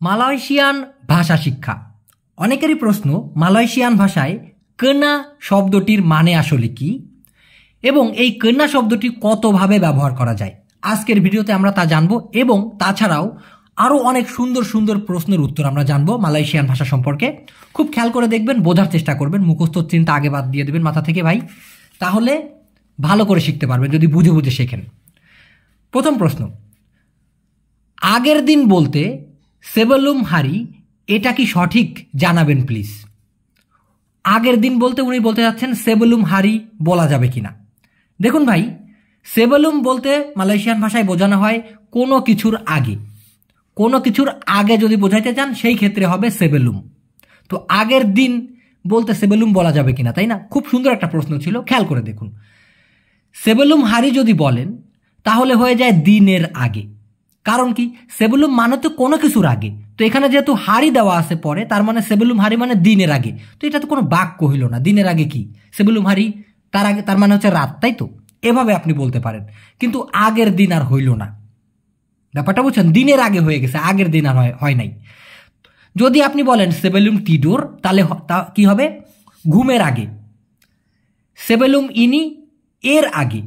Malaysian ভাষা শিক্ষা। অনেকেরই প্রশ্ন, মালয়েশিয়ান ভাষায় কেনা শব্দটির মানে আসলে কি এবং এই কেনা শব্দটি কতভাবে ব্যবহার করা যায়। আজকের ভিডিওতে আমরা তা জানবো এবং তাছাড়াও আরও অনেক সুন্দর সুন্দর প্রশ্নের উত্তর আমরা জানবো মালয়েশিয়ান ভাষা সম্পর্কে। খুব খেয়াল করে দেখবেন, বোঝার চেষ্টা করবেন, মুখস্থ চিন্তা আগে বাদ দিয়ে দেবেন মাথা থেকে ভাই, তাহলে ভালো করে শিখতে পারবেন যদি বুঝে বুঝে শেখেন। প্রথম প্রশ্ন, আগের দিন বলতে সেবেলুম হারি, এটা কি সঠিক জানাবেন প্লিজ। আগের দিন বলতে উনি বলতে যাচ্ছেন সেবেলুম হারি বলা যাবে কিনা। দেখুন ভাই, সেবেলুম বলতে মালয়েশিয়ান ভাষায় বোঝানো হয় কোনো কিছুর আগে। কোনো কিছুর আগে যদি বোঝাইতে চান সেই ক্ষেত্রে হবে সেবেলুম। তো আগের দিন বলতে সেবেলুম বলা যাবে কিনা, তাই না? খুব সুন্দর একটা প্রশ্ন ছিল, খেয়াল করে দেখুন। সেবেলুম হারি যদি বলেন তাহলে হয়ে যায় দিনের আগে। কারণ কি, সেবেলুম মানে তো কোনো কিছুর আগে, তো এখানে যেহেতু হারি দেওয়া আছে পরে, তার মানে সেবেলুম হারি মানে দিনের আগে। তো এটা তো কোনো বাক্য হইল না। দিনের আগে কি, সেবেলুম হারি তার আগে, তার মানে হচ্ছে রাত, তাই তো? এভাবে আপনি বলতে পারেন, কিন্তু আগের দিন আর হইল না। ব্যাপারটা বুঝছেন, দিনের আগে হয়ে গেছে, আগের দিন আর হয় নাই। যদি আপনি বলেন সেবেলুম টিডোর, তাহলে কি হবে? ঘুমের আগে। সেবেলুম ইনি, এর আগে।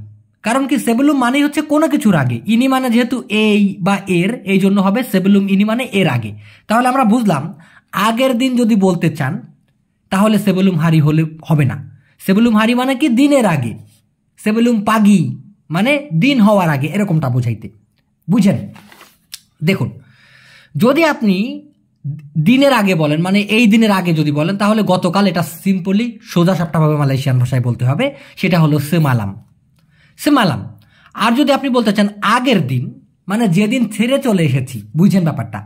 কারণ কি, সেবেলুম মানেই হচ্ছে কোনো কিছুর আগে, ইনি মানে যেহেতু এই বা এর, এই জন্য হবে সেবেলুম ইনি মানে এর আগে। তাহলে আমরা বুঝলাম, আগের দিন যদি বলতে চান তাহলে সেবেলুম হারি হলে হবে না। সেবেলুম হারি মানে কি, দিনের আগে। সেবেলুম পাগি মানে দিন হওয়ার আগে, এরকমটা বোঝাইতে। বুঝেন? দেখুন, যদি আপনি দিনের আগে বলেন, মানে এই দিনের আগে যদি বলেন, তাহলে গতকাল, এটা সিম্পলি সোজা সাপটাভাবে মালয়েশিয়ান ভাষায় বলতে হবে, সেটা হলো সেমালাম। সেমালাম। আর যদি আপনি বলতে চান আগের দিন, মানে যেদিন ছেড়ে চলে এসেছি, বুঝছেন ব্যাপারটা?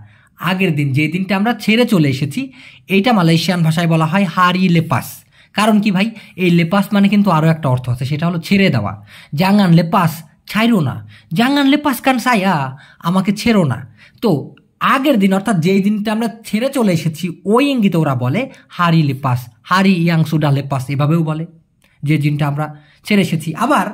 আগের দিন, যে দিনটা আমরা ছেড়ে চলে এসেছি, এইটা মালয়েশিয়ান ভাষায় বলা হয় হারি লেপাস। কারণ কি ভাই, এই লেপাস মানে কিন্তু আরও একটা অর্থ আছে, সেটা হলো ছেড়ে দেওয়া। জাঙ্গান লেপাস ছাইরো না, জাঙ্গান লেপাস কান সায়া, আমাকে ছেড়ো না। তো আগের দিন, অর্থাৎ যেই দিনটা আমরা ছেড়ে চলে এসেছি, ওই ইঙ্গিতে ওরা বলে হারি লেপাস, হারি ইয়াং সুডা লেপাস, এভাবেও বলে যে দিনটা আমরা ছেড়ে এসেছি। আবার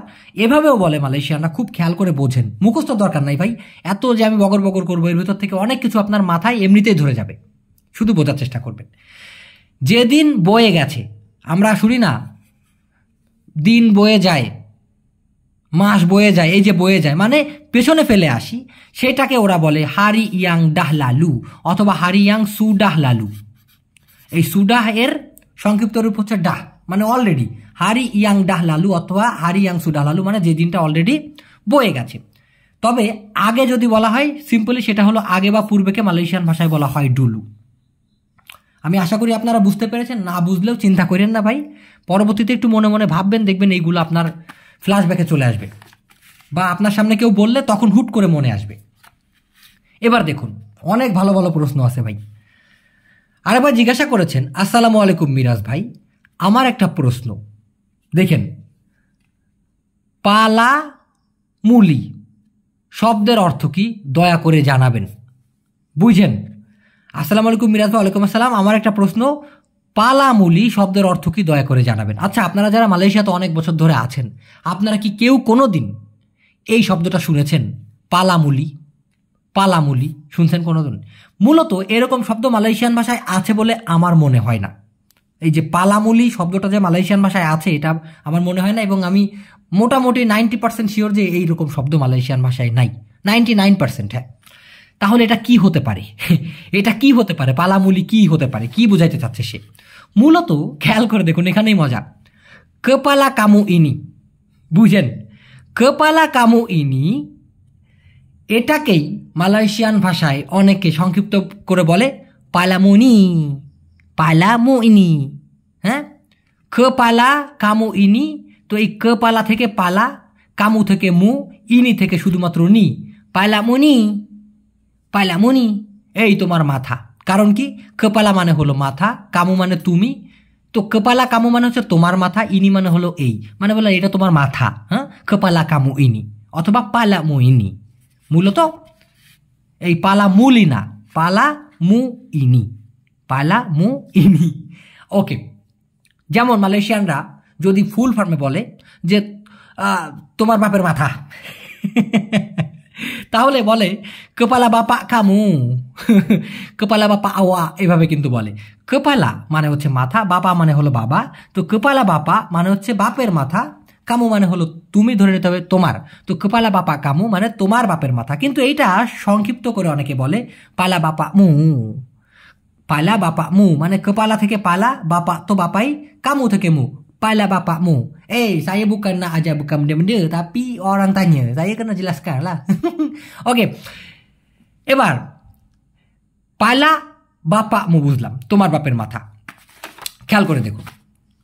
এভাবেও বলে মালয়েশিয়ানরা, খুব খেয়াল করে বোঝেন, মুখস্থ দরকার নাই ভাই। এত যে আমি বগর বগর করবো, এর ভিতর থেকে অনেক কিছু আপনার মাথায় এমনিতেই ধরে যাবে, শুধু বোঝার চেষ্টা করবেন। যেদিন বয়ে গেছে, আমরা শুনি না দিন বয়ে যায়, মাস বয়ে যায়, এই যে বয়ে যায় মানে পেছনে ফেলে আসি, সেটাকে ওরা বলে হারি ইয়াং ডাহলালু অথবা হারি ইয়াং সুডাহলালু। এই সুডাহ এর সংক্ষিপ্ত রূপ হচ্ছে ডাহ, মানে অলরেডি। হারি ইয়াং ডাহলালু অথবা হারি ইয়াং সুডাহলালু মানে যে দিনটা অলরেডি বয়ে গেছে। তবে আগে যদি বলা হয় সিম্পলি, সেটা হলো আগে বা পূর্বেকে মালয়েশিয়ান ভাষায় বলা হয় ডুলু। আমি আশা করি আপনারা বুঝতে পেরেছেন। না বুঝলেও চিন্তা করেন না ভাই, পরবর্তীতে একটু মনে মনে ভাববেন, দেখবেন এইগুলো আপনার ফ্ল্যাশব্যাকে চলে আসবে, বা আপনার সামনে কেউ বললে তখন হুট করে মনে আসবে। এবার দেখুন, অনেক ভালো ভালো প্রশ্ন আছে ভাই। আরেকবার জিজ্ঞাসা করেছেন, আসসালামু আলাইকুম মিরাজ ভাই, আমার একটা প্রশ্ন, দেখেন, পালা মুলি শব্দের অর্থ কি দয়া করে জানাবেন। বুঝেন? আসসালামু আলাইকুম মিরাজ ভাই। ওয়ালাইকুম আসসালাম। আমার একটা প্রশ্ন, পালামুলি শব্দের অর্থ কি দয়া করে জানাবেন। আচ্ছা, আপনারা যারা মালয়েশিয়াতে অনেক বছর ধরে আছেন, আপনারা কি কেউ কোনো দিন এই শব্দটা শুনেছেন? পালামুলি, পালামুলি শুনছেন কোনো দিন? মূলত এরকম শব্দ মালয়েশিয়ান ভাষায় আছে বলে আমার মনে হয় না। এই যে পালামুলি শব্দটা যে মালয়েশিয়ান ভাষায় আছে, এটা আমার মনে হয় না, এবং আমি মোটামুটি 90% শিওর যে এইরকম শব্দ মালয়েশিয়ান ভাষায় নাই। 99%। হ্যাঁ, তাহলে এটা কি হতে পারে? এটা কি হতে পারে? পালামুলি কি হতে পারে? কি বুঝাইতে চাচ্ছে সে? মূলত খেয়াল করে দেখুন, এখানেই মজা। কপালা কামু ইনি, বুঝেন? কপালা কামু ইনি, এটাকেই মালয়েশিয়ান ভাষায় অনেকে সংক্ষিপ্ত করে বলে পালামুনি, পালামুইনি। হ্যাঁ, কপালা কামু ইনি। তো এই কপালা থেকে পালা, কামু থেকে মু, ইনি থেকে শুধুমাত্র নি, পালামুনি, পালামুনি, এই তোমার মাথা। কারণ কি, কপালা মানে হলো মাথা, কামু মানে তুমি, তো কপালা কামু মানে হচ্ছে তোমার মাথা, ইনি মানে হলো এই, মানে বলে এটা তোমার মাথা। হ্যাঁ, কপালা কামু ইনি অথবা পালামু ইনি। মূলত এই পালা মুলি না, পালা মু ইনি, পালা মু ইনি। ওকে, যেমন মালয়েশিয়ানরা যদি ফুল ফর্মে বলে যে তোমার বাপের মাথা, তাহলে বলে কপালা বাপা কামু, কপালা বাপা আওয়া, এভাবে কিন্তু বলে। কপালা মানে হচ্ছে মাথা, বাপা মানে হলো বাবা, তো কপালা বাপা মানে হচ্ছে বাপের মাথা, কামু মানে হলো তুমি, ধরে নিতে হবে তোমার, তো কপালা বাপা কামু মানে তোমার বাপের মাথা। কিন্তু এইটা সংক্ষিপ্ত করে অনেকে বলে পালা বাপা মু, পালা বাপা মু মানে কপালা থেকে পালা, বাপা তো বাপাই, kamu থেকে mu, pala bapakmu. Saya bukan nak ajar bukan benda-benda, tapi orang tanya, saya kena jelaskan lah. Okey, এবার পালা বাপামু বুঝলাম, তোমার বাপের মাথা। খেয়াল করে দেখুন,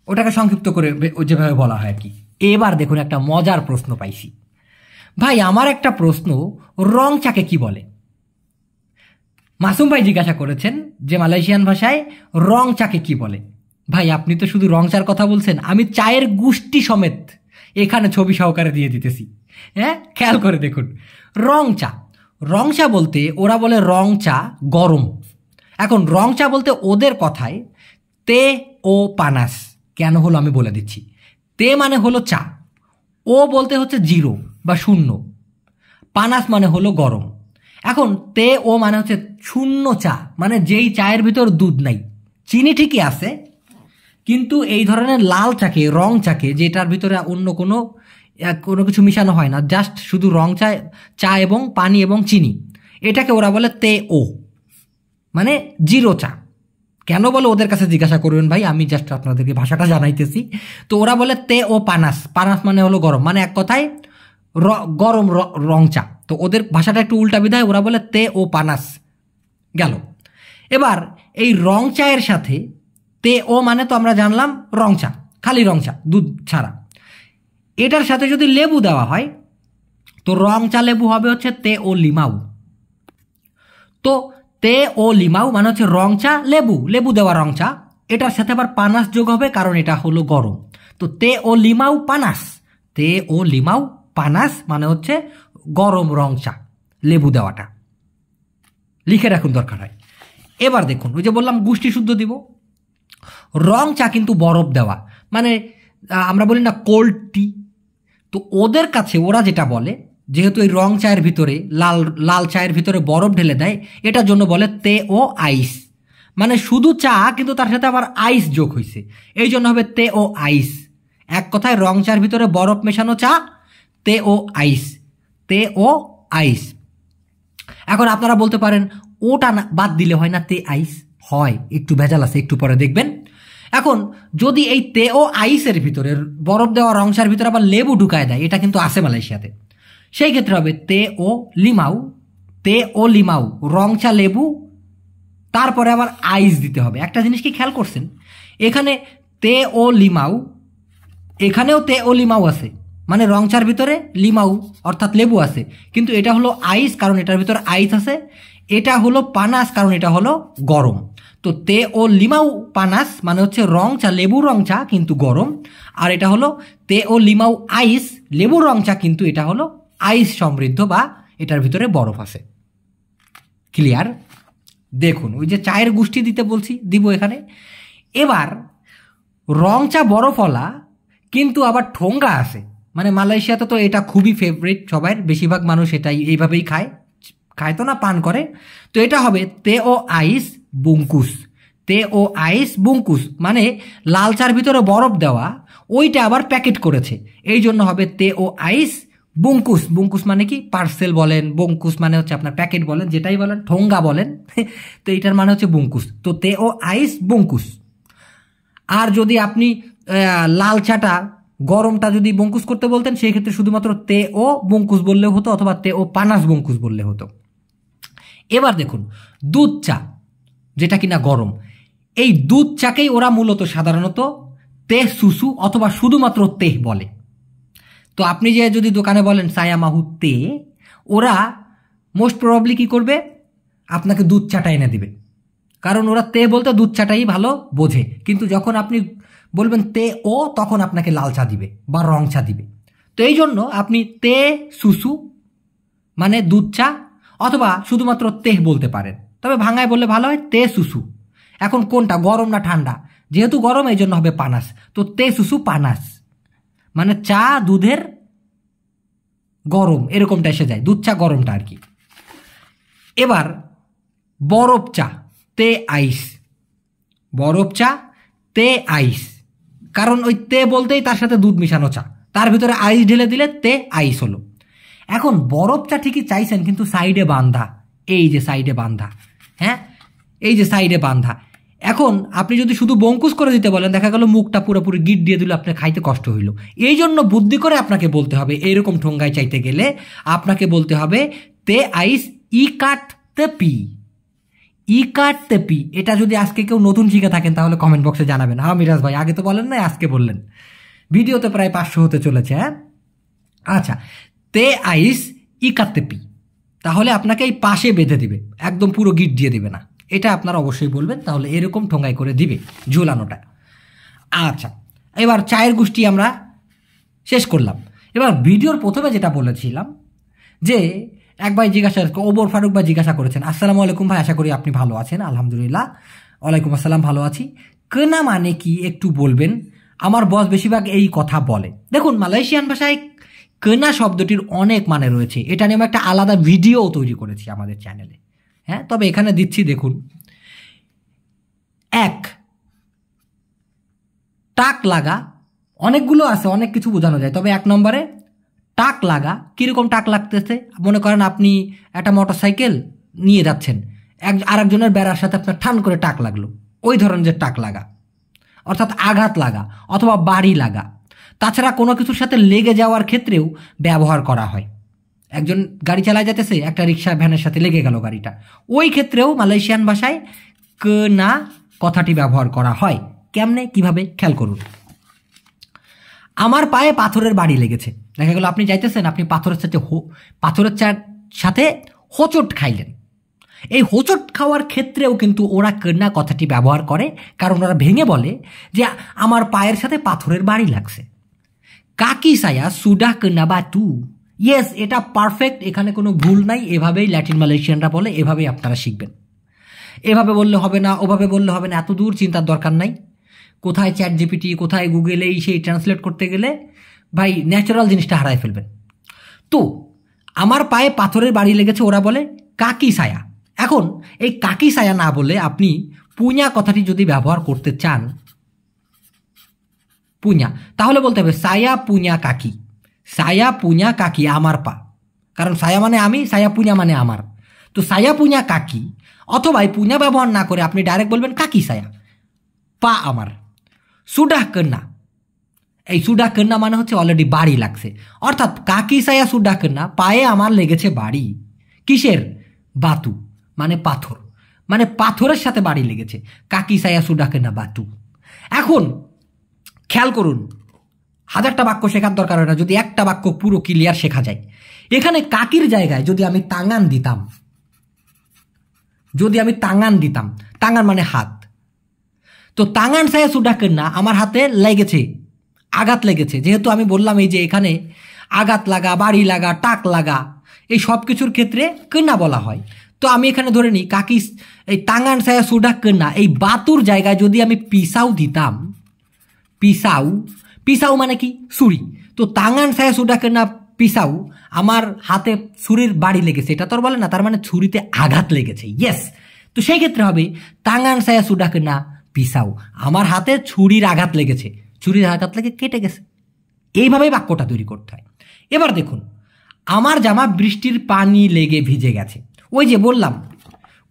ওটাকে সংক্ষিপ্ত করে যেভাবে বলা হয় আর কি। এবার দেখুন একটা মজার প্রশ্ন পাইছি। ভাই আমার একটা প্রশ্ন, রং চাকে কি বলে? মাসুম ভাই জিজ্ঞাসা করেছেন যে মালয়েশিয়ান ভাষায় রং চাকে কি বলে। ভাই আপনি তো শুধু রং চার কথা বলছেন, আমি চায়ের গুষ্টি সমেত এখানে ছবি সহকারে দিয়ে দিতেছি। হ্যাঁ, খেয়াল করে দেখুন, রং চা, রং চা বলতে ওরা বলে রং চা গরম। এখন রং চা বলতে ওদের কথায় তে ও পানাস কেন হলো আমি বলে দিচ্ছি। তে মানে হলো চা, ও বলতে হচ্ছে জিরো বা শূন্য, পানাস মানে হলো গরম। এখন তে ও মানে হচ্ছে শূন্য চা, মানে যেই চায়ের ভিতর দুধ নাই, চিনি ঠিকই আছে, কিন্তু এই ধরনের লাল চাকে, রং চাকে, যেটার ভিতরে অন্য কোনো কিছু মিশানো হয় না, জাস্ট শুধু রং চা, চা এবং পানি এবং চিনি, এটাকে ওরা বলে তে ও, মানে জিরো চা। কেন বলে ওদের কাছে জিজ্ঞাসা করবেন ভাই, আমি জাস্ট আপনাদেরকে ভাষাটা জানাইতেছি। তো ওরা বলে তে ও পানাস, পানাস মানে হলো গরম, মানে এক কথায় গরম রং চা। তো ওদের ভাষাটা একটু উল্টা বিধায় ওরা বলে তে ও পানাস গেল। এবার এই রং চায়ের সাথে তে ও মানে তো আমরা জানলাম রং চা, খালি রং চা দুধ ছাড়া, এটার সাথে যদি লেবু দেওয়া হয় তো রং চা লেবু হবে হচ্ছে তে ও লিমাউ। তো তে ও লিমাউ মানে হচ্ছে রং চা লেবু, লেবু দেওয়া রং চা, এটার সাথে আবার পানাস যোগ হবে কারণ এটা হলো গরম। তো তে ও লিমাউ পানাস, তে ও লিমাউ পানাস মানে হচ্ছে গরম রং চা, লেবু দেওয়াটা লিখে রাখুন দরকার হয়। এবার দেখুন, ওই যে বললাম গুষ্টি শুদ্ধ দিব, রং চা কিন্তু বরফ দেওয়া, মানে আমরা বলি না কোল্ড টি, তো ওদের কাছে ওরা যেটা বলে, যেহেতু এই রং চায়ের ভিতরে লাল চায়ের ভিতরে বরফ ঢেলে দেয়, এটার জন্য বলে তে ও আইস, মানে শুধু চা কিন্তু তার সাথে আবার আইস যোগ হয়েছে, এই জন্য হবে তে ও আইস। এক কথায় রং চায়ের ভিতরে বরফ মেশানো চা, তে ও আইস, তে ও আইস। এখন আপনারা বলতে পারেন ওটা না বাদ দিলে হয় না তে আইস? হয়, একটু ভেজাল আছে, একটু পরে দেখবেন। এখন যদি এই তে ও আইসের ভিতরে বরফ দেওয়া রং চার ভিতরে আবার লেবু ঢুকায় দেয়, এটা কিন্তু আছে মালয়েশিয়াতে, সেই ক্ষেত্রে হবে তে ও লিমাউ, তে ও লিমাউ রং চা লেবু, তারপরে আবার আইস দিতে হবে। একটা জিনিস কি খেয়াল করছেন, এখানে তে ও লিমাউ, এখানেও তে ও লিমাউ আছে, মানে রং চার ভিতরে লিমাউ অর্থাৎ লেবু আছে, কিন্তু এটা হলো আইস কারণ এটার ভিতরে আইস আছে, এটা হলো পানাস কারণ এটা হলো গরম। তো তে ও লিমাউ পানাস মানে হচ্ছে রং চা লেবু রং চা কিন্তু গরম, আর এটা হলো তে ও লিমাউ আইস লেবু রং চা কিন্তু এটা হলো আইস সমৃদ্ধ বা এটার ভিতরে বরফ আছে। ক্লিয়ার? দেখুন ওই যে চায়ের গুষ্টি দিতে বলছি, দিব এখানে। এবার রং চা বরফওয়ালা কিন্তু আবার ঠোঙ্গা আছে, মানে মালয়েশিয়াতে তো এটা খুবই ফেভারিট, সবাই বেশিরভাগ মানুষ এটাই এইভাবেই খায়, খায় তো না, পান করে। তো এটা হবে তে ও আইস বুঙ্কুস, তে ও আইস বুঙ্কুস মানে লাল চার ভিতরে বরফ দেওয়া, ওইটা আবার প্যাকেট করেছে, এই জন্য হবে তে ও আইস বুঙ্কুস। বুঙ্কুস মানে কি পার্সেল বলেন, বঙ্কুস মানে হচ্ছে আপনার প্যাকেট বলেন, যেটাই বলেন, ঠোঙ্গা বলেন, তো এইটার মানে হচ্ছে বুঙ্কুস। তো তে ও আইস বুঙ্কুস। আর যদি আপনি লাল চাটা গরমটা যদি বঙ্কুস করতে বলতেন, সেই ক্ষেত্রে শুধুমাত্র তে ও বঙ্কুস বললেও হতো, অথবা তে ও পানাস বঙ্কুস বললে হতো। এবার দেখুন দুধ চা, যেটা কিনা গরম, এই দুধ চাকেই ওরা মূলত সাধারণত তে সুসু অথবা শুধুমাত্র তে বলে। তো আপনি যে যদি দোকানে বলেন সায়া মাহু তে, ওরা মোস্ট প্রবাবলি কি করবে, আপনাকে দুধ চাটা এনে দিবে, কারণ ওরা তে বলতে দুধ চাটাই ভালো বোঝে। কিন্তু যখন আপনি বলবেন তে ও, তখন আপনাকে লাল চা দিবে বা রং চা দিবে। তো এই জন্য আপনি তে সুসু মানে দুধ চা অথবা শুধুমাত্র তে বলতে পারেন, তবে ভাঙায় বললে ভালো হয় তে সুসু। এখন কোনটা গরম না ঠান্ডা, যেহেতু গরম এই জন্য হবে পানাস, তো তে সুসু পানাস মানে চা দুধের গরম এরকমটা এসে যায়, দুধ চা গরমটা আর কি। এবার বরফ চা, তে আইস, বরফ চা তে আইস, কারণ ওই তে বলতেই তার সাথে দুধ মিশানো চা, তার ভিতরে আইস ঢেলে দিলে তে আইস হলো। এখন বরফ চা ঠিকই চাইছেন, কিন্তু সাইডে বান্ধা, এই যে সাইডে বান্ধা, হ্যাঁ এই যে সাইডে বান্ধা। এখন আপনি যদি শুধু বঙ্কুশ করে দিতে বলেন, দেখা গেল মুখটা পুরোপুরি গিট দিয়ে দিল, আপনার খাইতে কষ্ট হইল। এই জন্য বুদ্ধি করে আপনাকে বলতে হবে, এইরকম ঠোঙ্গায় চাইতে গেলে আপনাকে বলতে হবে তে আইস ই কাট তে পি, ই কাট তে পি। এটা যদি আজকে কেউ নতুন শিখে থাকেন তাহলে কমেন্ট বক্সে জানাবেন। হ্যাঁ মিরাজ ভাই, আগে তো বলেন না, আজকে বললেন। ভিডিওতে প্রায় 500 হতে চলেছে। হ্যাঁ আচ্ছা, তে আইস ই কাট তে পি, তাহলে আপনাকে এই পাশে বেঁধে দিবে, একদম পুরো গিট দিয়ে দিবে না, এটা আপনারা অবশ্যই বলবেন, তাহলে এরকম ঠোঙ্গাই করে দিবে ঝুলানোটা। আচ্ছা, এবার চায়ের গোষ্ঠী আমরা শেষ করলাম। এবার ভিডিওর প্রথমে যেটা বলেছিলাম যে এক ভাই জিজ্ঞাসা, ওমর ফারুক ভাই জিজ্ঞাসা করেছেন, আসসালামু আলাইকুম ভাই, আশা করি আপনি ভালো আছেন। আলহামদুলিল্লাহ, ওয়ালাইকুম আসসালাম, ভালো আছি। কেনা মানে কি একটু বলবেন? আমার বস বেশিরভাগ এই কথা বলে। দেখুন, মালয়েশিয়ান ভাষায় কেনা শব্দটির অনেক মানে রয়েছে, এটা নিয়ে আমি একটা আলাদা ভিডিও তৈরি করেছি আমাদের চ্যানেলে। হ্যাঁ, তবে এখানে দিচ্ছি, দেখুন। এক, টাক লাগা, অনেকগুলো আছে, অনেক কিছু বোঝানো যায়, তবে 1 নম্বরে টাক লাগা। কীরকম টাক লাগতেছে? মনে করেন আপনি একটা মোটরসাইকেল নিয়ে যাচ্ছেন, আরেকজনের বেড়ার সাথে আপনার ঠান করে টাক লাগলো, ওই ধরনের টাক লাগা, অর্থাৎ আঘাত লাগা অথবা বাড়ি লাগা। তাছাড়া কোনো কিছুর সাথে লেগে যাওয়ার ক্ষেত্রেও ব্যবহার করা হয়। একজন গাড়ি চালায় যেতেছে, একটা রিক্সা ভ্যানের সাথে লেগে গেল গাড়িটা, ওই ক্ষেত্রেও মালয়েশিয়ান ভাষায় কেনা কথাটি ব্যবহার করা হয়। কেমনে, কিভাবে, খেয়াল করুন। আমার পায়ে পাথরের বাড়ি লেগেছে, দেখা গেল আপনি যাইতেছেন, আপনি পাথরের সাথে হোঁচট খাইলেন। এই হোঁচট খাওয়ার ক্ষেত্রেও কিন্তু ওরা কেনা কথাটি ব্যবহার করে, কারণ ওরা ভেঙে বলে যে আমার পায়ের সাথে পাথরের বাড়ি লাগছে। কাকি সায়া সুডা কেনা বাতু, ইয়েস, এটা পারফেক্ট, এখানে কোনো ভুল নাই। এভাবেই ল্যাটিন মালয়েশিয়ানরা বলে, এভাবেই আপনারা শিখবেন। এভাবে বললে হবে না, ওভাবে বললে হবে না, এত দূর চিন্তার দরকার নাই। কোথায় চ্যাট জিপিটি, কোথায় গুগলে সেই ট্রান্সলেট করতে গেলে ভাই ন্যাচারাল জিনিসটা হারায় ফেলবেন। তো আমার পায়ে পাথরের বাড়ি লেগেছে, ওরা বলে কাকি সায়া। এখন এই কাকি সায়া না বলে আপনি পুñা কথাটি যদি ব্যবহার করতে চান, পুñা, তাহলে বলতে হবে সায়া পুñা কাকি, সায়া পুñা কাকি, আমার পা, কারণ সায়া মানে আমি, সায়া পুñা মানে আমার। তো সায়া পুñা কাকি, অথবা এই পুñা ব্যবহার না করে আপনি ডাইরেক্ট বলবেন কাকি সায়া, পা আমার। সুডাহ কন্যা, এই সুডাহ কন্যা মানে হচ্ছে অলরেডি বাড়ি লাগছে, অর্থাৎ কাকি সায়া সুডাহ কন্যা, পায়ে আমার লেগেছে বাড়ি। কিসের? বাতু, মানে পাথর, মানে পাথরের সাথে বাড়ি লেগেছে। কাকি সায়া সুডাহ কন্যা বাতু। এখন খেয়াল করুন, 1000টা বাক্য শেখার দরকার হয় না যদি একটা বাক্য পুরো ক্লিয়ার শেখা যায়। এখানে কাকির জায়গায় যদি আমি তাঙান দিতাম, তাঙান মানে হাত, তো তাঙান সায়া সুডাহ কন্যা, আমার হাতে লেগেছে, আঘাত লেগেছে। যেহেতু আমি বললাম এই যে এখানে আঘাত লাগা, বাড়ি লাগা, টাক লাগা, এই সব কিছুর ক্ষেত্রে কন্যা বলা হয়। তো আমি এখানে ধরে নিই কাকি, এই তাঙান সায়া সুডাহ কন্যা, এই বাতুর জায়গায় যদি আমি পিসাউ দিতাম, পিসাউ মানে কি? ছুরি। তো তাঙান সায়া সুডাহ কন্যা পিসাউ, আমার হাতে ছুরির বাড়ি লেগেছে, এটা তো আর বলে না, তার মানে ছুরিতে আঘাত লেগেছে। ইয়েস, তো সেই ক্ষেত্রে হবে তাঙান সায়া সুডাহ কন্যা পিসাউ, আমার হাতে ছুরির আঘাত লেগেছে, ছুরির আঘাত লেগে কেটে গেছে। এইভাবেই বাক্যটা তৈরি করতে হয়। এবার দেখুন, আমার জামা বৃষ্টির পানি লেগে ভিজে গেছে। ওই যে বললাম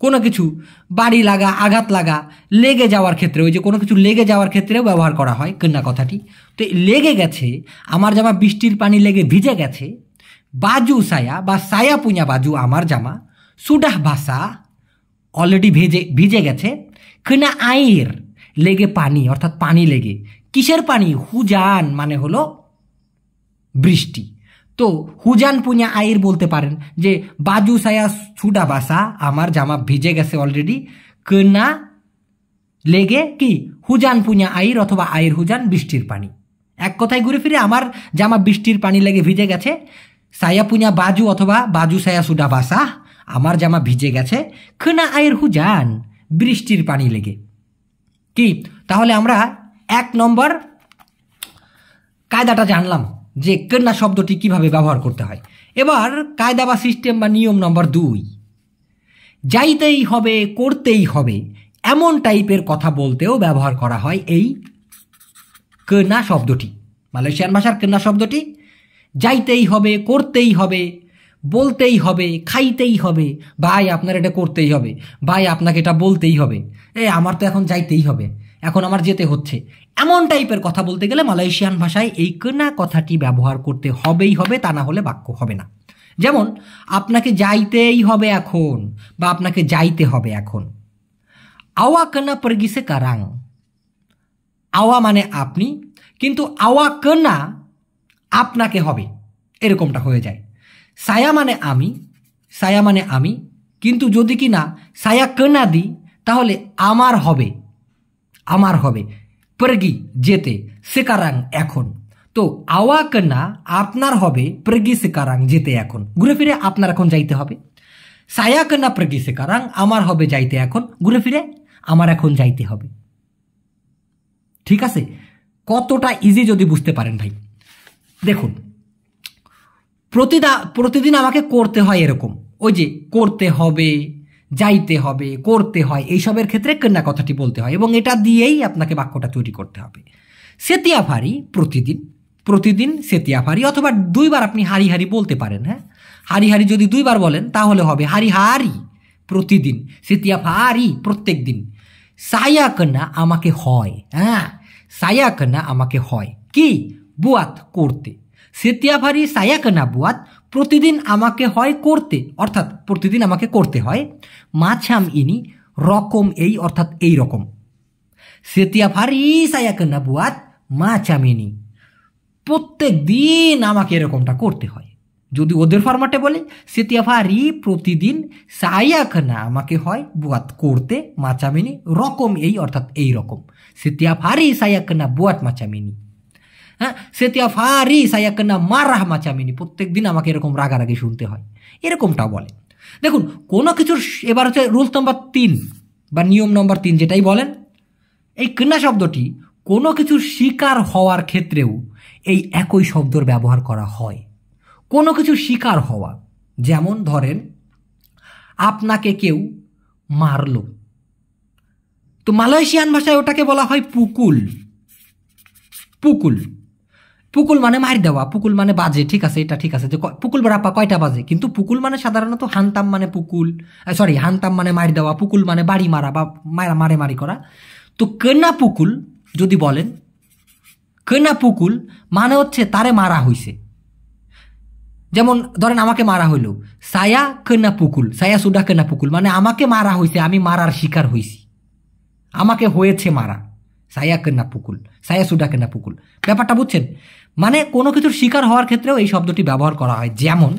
কোনো কিছু বাড়ি লাগা, আঘাত লাগা, লেগে যাওয়ার ক্ষেত্রে, ওই যে কোনো কিছু লেগে যাওয়ার ক্ষেত্রেও ব্যবহার করা হয় কন্যা কথাটি। তো লেগে গেছে, আমার জামা বৃষ্টির পানি লেগে ভিজে গেছে। বাজু সায়া বা সায়া পুñা বাজু, আমার জামা। সুডাহ ভাষা, অলরেডি ভিজে গেছে। কেনা আয়ের, লেগে পানি, অর্থাৎ পানি লেগে। কিসের পানি? হুজান মানে হলো বৃষ্টি। তো হুজান পুñা আয়ের বলতে পারেন যে বাজু সায়া সুডা বাসা, আমার জামা ভিজে গেছে অলরেডি, কেনা লেগে কি হুজান পুñা আয়ের, অথবা আয়ের হুজান বৃষ্টির পানি। এক কথায় ঘুরে ফিরে আমার জামা বৃষ্টির পানি লেগে ভিজে গেছে। সায়া পুñা বাজু অথবা বাজু সায়া সুডা বাসা, আমার জামা ভিজে গেছে, কেনা আয়ের হুজান, বৃষ্টির পানি লেগে। কি তাহলে আমরা 1 নম্বর কায়দাটা জানলাম যে কেন্না শব্দটি কিভাবে ব্যবহার করতে হয়। এবার কায়দা বা সিস্টেম বা নিয়ম নম্বর 2, যাইতেই হবে, করতেই হবে এমন টাইপের কথা বলতেও ব্যবহার করা হয় এই কেনা শব্দটি। মালয়েশিয়ান ভাষার কেনা শব্দটি যাইতেই হবে, করতেই হবে, বলতেই হবে, খাইতেই হবে। ভাই আপনার এটা করতেই হবে, ভাই আপনাকে এটা বলতেই হবে, আমার তো এখন যাইতেই হবে, এখন আমার যেতে হচ্ছে, এমন টাইপের কথা বলতে গেলে মালয়েশিয়ান ভাষায় এই কেনা কথাটি ব্যবহার করতে হবেই হবে, তা না হলে বাক্য হবে না। যেমন আপনাকে যাইতেই হবে এখন, বা আপনাকে যাইতে হবে এখন। আওয়া কেনা pergi sekarang, আওয়া মানে আপনি, কিন্তু আওয়া কেনা আপনাকে হবে, এরকমটা হয়ে যায়। সায়া মানে আমি, সায়া মানে আমি, কিন্তু যদি কি না সায়া কেনা দিই তাহলে আমার হবে, আমার হবে। pergi যেতে, sekarang এখন। তো আওয়া কেনা আপনার হবে, pergi sekarang যেতে এখন, ঘুরে ফিরে আপনার এখন যাইতে হবে। সায়া কেনা pergi sekarang আমার হবে যাইতে এখন, ঘুরে ফিরে আমার এখন যাইতে হবে। ঠিক আছে, কতটা ইজি যদি বুঝতে পারেন ভাই। দেখুন, প্রতিদিন আমাকে করতে হয় এরকম, ওই যে করতে হবে, যাইতে হবে, করতে হয়, এইসবের ক্ষেত্রে কেনা কথাটি বলতে হয় এবং এটা দিয়েই আপনাকে বাক্যটা তৈরি করতে হবে। setiap hari প্রতিদিন, প্রতিদিন setiap hari, অথবা 2 বার আপনি হারি হারি বলতে পারেন। হ্যাঁ, হারি হারি যদি 2 বার বলেন তাহলে হবে হারি হারি প্রতিদিন, setiap hari প্রত্যেক দিন। saya kena আমাকে হয়, হ্যাঁ saya kena আমাকে হয় কি buat করতে। setiap hari saya kena buat প্রতিদিন আমাকে হয় করতে, অর্থাৎ প্রতিদিন আমাকে করতে হয়। macam ini রকম এই, অর্থাৎ এই রকম। setiap hari saya kena buat macam ini প্রত্যেক দিন আমাকে এরকমটা করতে হয়। যদি ওদের ফরম্যাটে বলে setiap hari প্রতিদিন, saya kena আমাকে হয় buat করতে, macam ini রকম এই, অর্থাৎ এই রকম। setiap hari saya kena buat macam ini, হ্যাঁ setiap hari saya kena marah macam ini প্রত্যেক দিন আমাকে এরকম রাগারাগি শুনতে হয়, এরকমটাও বলে। দেখুন, কোনো কিছুর, এবার হচ্ছে রুলস নম্বর 3 বা নিয়ম নম্বর 3, যেটাই বলেন, এই কেনা শব্দটি কোনো কিছুর শিকার হওয়ার ক্ষেত্রেও এই একই শব্দর ব্যবহার করা হয়। কোনো কিছুর শিকার হওয়া, যেমন ধরেন আপনাকে কেউ মারলো, তো মালয়েশিয়ান ভাষায় ওটাকে বলা হয় পুকুল। পুকুল, পুকুল মানে মার দেওয়া, পুকুল মানে বাজে, ঠিক আছে, এটা ঠিক আছে যে পুকুল বারাপা কয়টা বাজে, কিন্তু পুকুল মানে সাধারণত হান্তাম মানে পুকুল, সরি হান্তাম মানে মার দেওয়া, পুকুল মানে বাড়ি মারা বা মারি করা। তো কেনা পুকুল যদি বলেন, কেনা পুকুল মানে হচ্ছে তারে মারা হইছে। যেমন ধরেন আমাকে মারা হইল, saya kena pukul, saya sudah kena pukul মানে আমাকে মারা হইছে, আমি মারার শিকার হইছি, আমাকে হয়েছে মারা। saya kena pukul, saya sudah kena pukul, ব্যাপারটা বুঝছেন? মানে কোনো কিছুর শিকার হওয়ার ক্ষেত্রেও এই শব্দটি ব্যবহার করা হয়। যেমন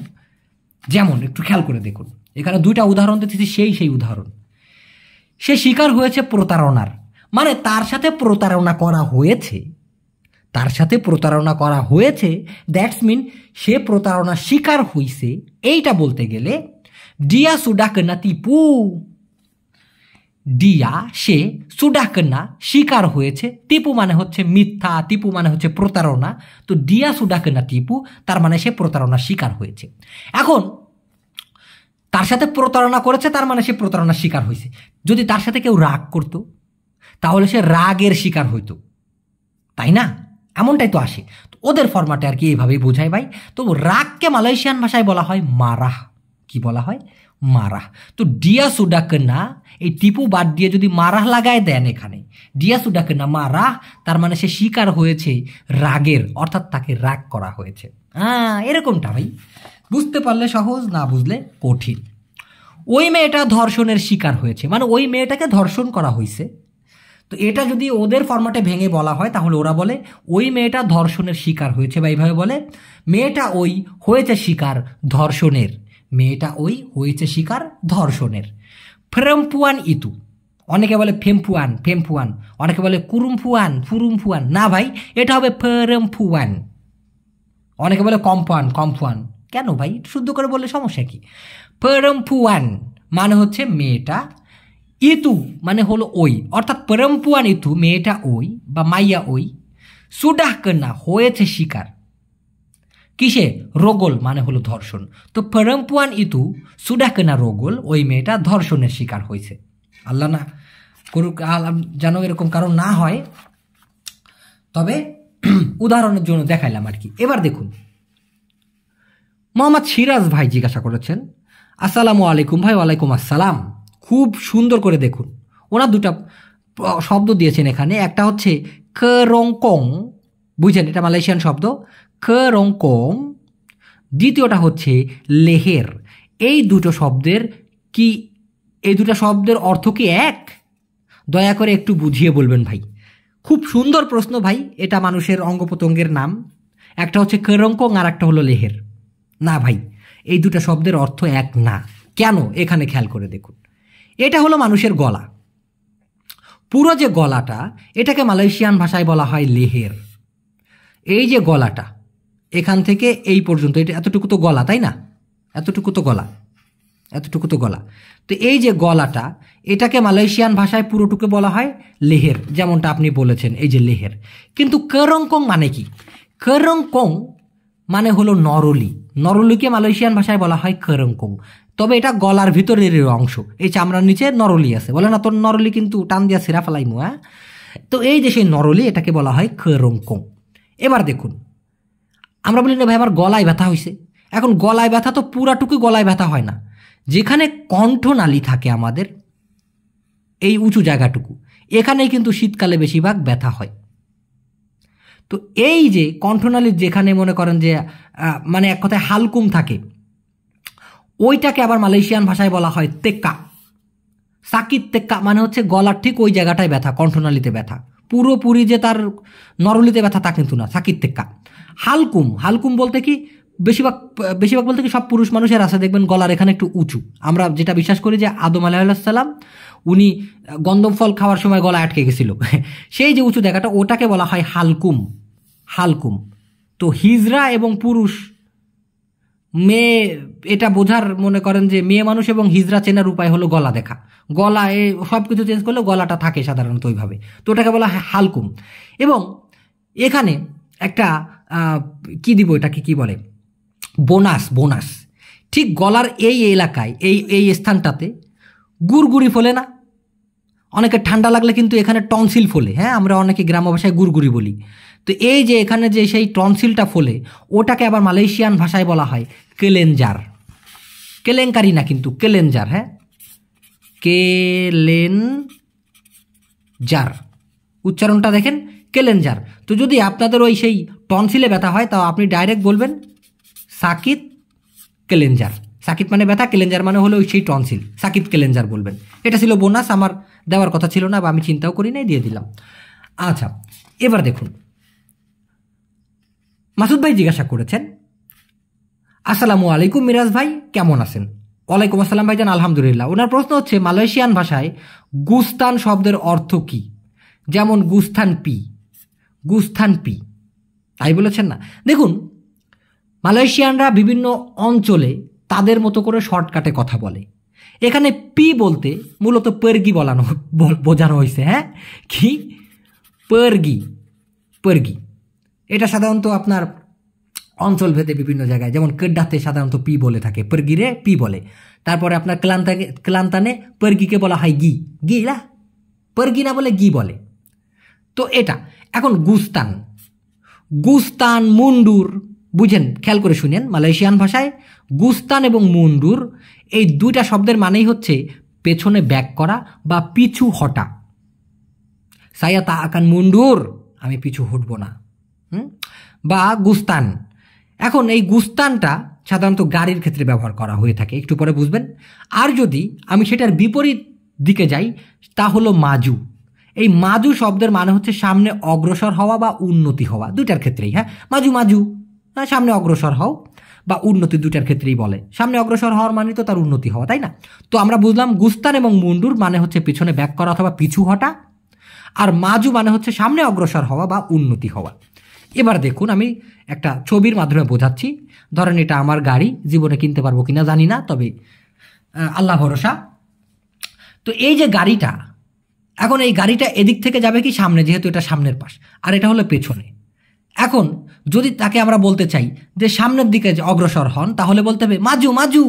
যেমন একটু খেয়াল করে দেখুন, এখানে 2টা উদাহরণ দিতেছি, সেই উদাহরণ। সে শিকার হয়েছে প্রতারণার, মানে তার সাথে প্রতারণা করা হয়েছে, তার সাথে প্রতারণা করা হয়েছে, দ্যাটস মিন সে প্রতারণার শিকার হইছে। এইটা বলতে গেলে dia sudah kena tipu, dia সে sudah kena শিকার হয়েছে, টিপু মানে হচ্ছে মিথ্যা, টিপু মানে হচ্ছে প্রতারণা, তো dia sudah kena tipu তার মানে সে প্রতারণার শিকার হয়েছে। এখন তার সাথে প্রতারণা করেছে, তার মানে সে প্রতারণার শিকার হয়েছে। যদি তার সাথে কেউ রাগ করত তাহলে সে রাগের শিকার হইতো, তাই না? এমনটাই তো আসে, তো ওদের ফরম্যাটে আর কি এইভাবেই বোঝায় ভাই। তো রাগকে মালয়েশিয়ান ভাষায় বলা হয় মারাহ। কি বলা হয়? মারাহ। তো dia sudah kena, এই টিপু বাদ দিয়ে যদি মারাহ লাগায় দেন এখানে, dia sudah kena মারাহ, তার মানে সে শিকার হয়েছে রাগের, অর্থাৎ তাকে রাগ করা হয়েছে। এরকমটা ভাই, বুঝতে পারলে সহজ, না বুঝলে কঠিন। ওই মেয়েটা ধর্ষণের শিকার হয়েছে, মানে ওই মেয়েটাকে ধর্ষণ করা হয়েছে। তো এটা যদি ওদের ফরম্যাটে ভেঙে বলা হয় তাহলে ওরা বলে ওই মেয়েটা ধর্ষণের শিকার হয়েছে, বা এইভাবে বলে মেয়েটা ওই হয়েছে শিকার ধর্ষণের, মেয়েটা ওই হয়েছে শিকার ধর্ষণের। perempuan itu, অনেকে বলে ফেমপুয়ান, ফেমপুয়ান, অনেকে বলে কুরুমপুয়ান, ফুরুমপুয়ান, না ভাই এটা হবে perempuan। অনেকে বলে কম্পান, কম্পুয়ান, কেন ভাই শুদ্ধ করে বললে সমস্যা কি? perempuan মানে হচ্ছে মেয়েটা, ইতু মানে হলো ওই, অর্থাৎ perempuan itu মেয়েটা ওই বা মাইয়া ওই, sudah kena হয়েছে শিকার, কিসে? রোগল মানে হলো ধর্ষণ। তো perempuan itu sudah kena রোগল, ওই মেয়েটা ধর্ষণের শিকার হয়েছে। আল্লাহ না করুক, যেন এরকম কারণ না হয়, তবে উদাহরণের জন্য দেখাইলাম আর কি। এবার দেখুন, মোহাম্মদ সিরাজ ভাই জিজ্ঞাসা করেছেন, আসসালামু আলাইকুম ভাই। ওয়ালাইকুম আসসালাম। খুব সুন্দর করে দেখুন, ওনার দুটা শব্দ দিয়েছেন এখানে। একটা হচ্ছে kerongkong, বুঝছেন, এটা মালয়েশিয়ান শব্দ kerongkong। দ্বিতীয়টা হচ্ছে লেহের। এই দুটো শব্দের কি, এই দুটো শব্দের অর্থ কি এক? দয়া করে একটু বুঝিয়ে বলবেন ভাই। খুব সুন্দর প্রশ্ন ভাই। এটা মানুষের অঙ্গ প্রত্যঙ্গের নাম। একটা হচ্ছে kerongkong আর একটা হলো লেহের। না ভাই, এই দুটো শব্দের অর্থ এক না। কেন? এখানে খেয়াল করে দেখুন। এটা হলো মানুষের গলা, পুরো যে গলাটা, এটাকে মালয়েশিয়ান ভাষায় বলা হয় লেহের। এই যে গলাটা, এখান থেকে এই পর্যন্ত, এটা এতটুকু তো গলা, তাই না? এতটুকু তো গলা, এতটুকু তো গলা। তো এই যে গলাটা, এটাকে মালয়েশিয়ান ভাষায় পুরোটুকু বলা হয় লেহের, যেমনটা আপনি বলেছেন, এই যে লেহের। কিন্তু kerongkong মানে কি? kerongkong মানে হলো নরলি। নরলিকে মালয়েশিয়ান ভাষায় বলা হয় kerongkong। তবে এটা গলার ভিতরের অংশ, এই চামড়ার নিচে নরলি আছে, বলে না তোর নরলি কিন্তু টান দিয়া সিরা ফেলাইমু। হ্যাঁ, তো এই যে সেই নরলি, এটাকে বলা হয় kerongkong। এবার দেখুন, আমরা বলি না ভাই আমার গলায় ব্যথা হয়েছে। এখন গলায় ব্যথা তো পুরাটুকু গলায় ব্যথা হয় না, যেখানে কণ্ঠনালী থাকে আমাদের, এই উঁচু জায়গাটুকু, এখানেই কিন্তু শীতকালে বেশিরভাগ ব্যথা হয়। তো এই যে কণ্ঠনালীর যেখানে মনে করেন যে মানে এক কথায় হালকুম থাকে, ওইটাকে আবার মালয়েশিয়ান ভাষায় বলা হয় তেক্কা। সাকিত তেক্কা মানে হচ্ছে গলার ঠিক ওই জায়গাটায় ব্যথা, কণ্ঠনালীতে ব্যথা। পুরোপুরি যে তার নরলিতে ব্যথা তা কিন্তু না, সাকিত তেক্কা। হালকুম, হালকুম বলতে কি, বেশিরভাগ বেশিরভাগ বলতে কি সব পুরুষ মানুষের আছে দেখবেন গলার এখানে একটু উঁচু। আমরা যেটা বিশ্বাস করি যে আদম আলাইহিসসালাম উনি গন্ধম ফল খাওয়ার সময় গলা আটকে গেছিল, সেই যে উঁচু জায়গাটা, ওটাকে বলা হয় হালকুম। হালকুম। তো হিজড়া এবং পুরুষ, মেয়ে, এটা বোঝার মনে করেন যে মেয়ে মানুষ এবং হিজড়া চেনার উপায় হলো গলা দেখা। গলা এ সব কিছু চেঞ্জ করলে গলাটা থাকে সাধারণত ওইভাবে, তো ওটাকে বলা হয় হালকুম। এবং এখানে একটা কি দিব, এটাকে কি বলে, বোনাস। বোনাস ঠিক গলার এই এলাকায়, এই স্থানটাতে গুড়গুড়ি ফোলে না? অনেকে ঠান্ডা লাগলে কিন্তু এখানে টনসিল ফোলে। হ্যাঁ, আমরা অনেকে গ্রাম্য ভাষায় গুড়গুড়ি বলি। তো এই যে এখানে যে সেই টনসিলটা ফোলে, ওটাকে আবার মালয়েশিয়ান ভাষায় বলা হয় কেলেঞ্জার। কেলেঙ্কারি না কিন্তু, কেলেঞ্জার। হ্যাঁ, কেলেঞ্জার, উচ্চারণটা দেখেন, কেলেঞ্জার। তো যদি আপনাদের ওই সেই টনসিলে ব্যথা হয়, তাও আপনি ডাইরেক্ট বলবেন সাকিত কেলেঞ্জার। সাকিত মানে ব্যথা, কেলেঞ্জার মানে হলো ওই সেই টনসিল, সাকিত কেলেঞ্জার বলবেন। এটা ছিল বোনাস, আমার দেওয়ার কথা ছিল না, বা আমি চিন্তাও করি নাই, দিয়ে দিলাম। আচ্ছা, এবার দেখুন, মাসুদ ভাই জিজ্ঞাসা করেছেন, আসসালামু আলাইকুম মিরাজ ভাই, কেমন আছেন? ওয়ালাইকুম আসসালাম ভাইজান, আলহামদুলিল্লাহ। ওনার প্রশ্ন হচ্ছে মালয়েশিয়ান ভাষায় গুস্তান শব্দের অর্থ কি? যেমন গুস্তান পি, গুস্তান পি, তাই বলেছেন না? দেখুন, মালয়েশিয়ানরা বিভিন্ন অঞ্চলে তাদের মতো করে শর্টকাটে কথা বলে। এখানে পি বলতে মূলত পেরগি বোঝানো হয়েছে। হ্যাঁ, কি পেরগি? পেরগি এটা সাধারণত আপনার অঞ্চল ভেদে বিভিন্ন জায়গায়, যেমন কেড্ডাতে সাধারণত পি বলে থাকে, পেরগিরে পি বলে। তারপরে আপনার ক্লান্তানে পেরগিকে বলা হয় গি। গি না, পেরগি না বলে গি বলে। তো এটা এখন গুস্তান, গুস্তান, মুন্ডুর, বুঝেন, খেয়াল করে শুনেন, মালয়েশিয়ান ভাষায় গুস্তান এবং মুন্ডুর এই দুইটা শব্দের মানেই হচ্ছে পেছনে ব্যাক করা বা পিছু হটা। সায়া তা আকান মুন্ডুর, আমি পিছু হটবো না, বা গুস্তান। এখন এই গুস্তানটা সাধারণত গাড়ির ক্ষেত্রে ব্যবহার করা হয়ে থাকে, একটু পরে বুঝবেন। আর যদি আমি সেটার বিপরীত দিকে যাই, তা হলো মাজু। এই মাজু শব্দের মানে হচ্ছে সামনে অগ্রসর হওয়া বা উন্নতি হওয়া, দুইটার ক্ষেত্রেই। হ্যাঁ, মাজু মাজু, সামনে অগ্রসর হও বা উন্নতি, দুইটার ক্ষেত্রেই বলে। সামনে অগ্রসর হওয়ার মানে তো তার উন্নতি হওয়া, তাই না? তো আমরা বুঝলাম গুস্তান এবং মুন্ডুর মানে হচ্ছে পিছনে ব্যাক করা অথবা পিছু হটা, আর মাজু মানে হচ্ছে সামনে অগ্রসর হওয়া বা উন্নতি হওয়া। এবার দেখুন, আমি একটা ছবির মাধ্যমে বোঝাচ্ছি। ধরেন এটা আমার গাড়ি, জীবনে কিনতে পারবো কিনা জানি না, তবে আল্লাহ ভরসা। তো এই যে গাড়িটা, এখন এই গাড়িটা এদিক থেকে যাবে কি সামনে, যেহেতু এটা সামনের পাশ, আর এটা হলো পেছনে। এখন যদি তাকে আমরা বলতে চাই যে সামনের দিকে অগ্রসর হন, তাহলে বলতে হবে মাজু মাজু,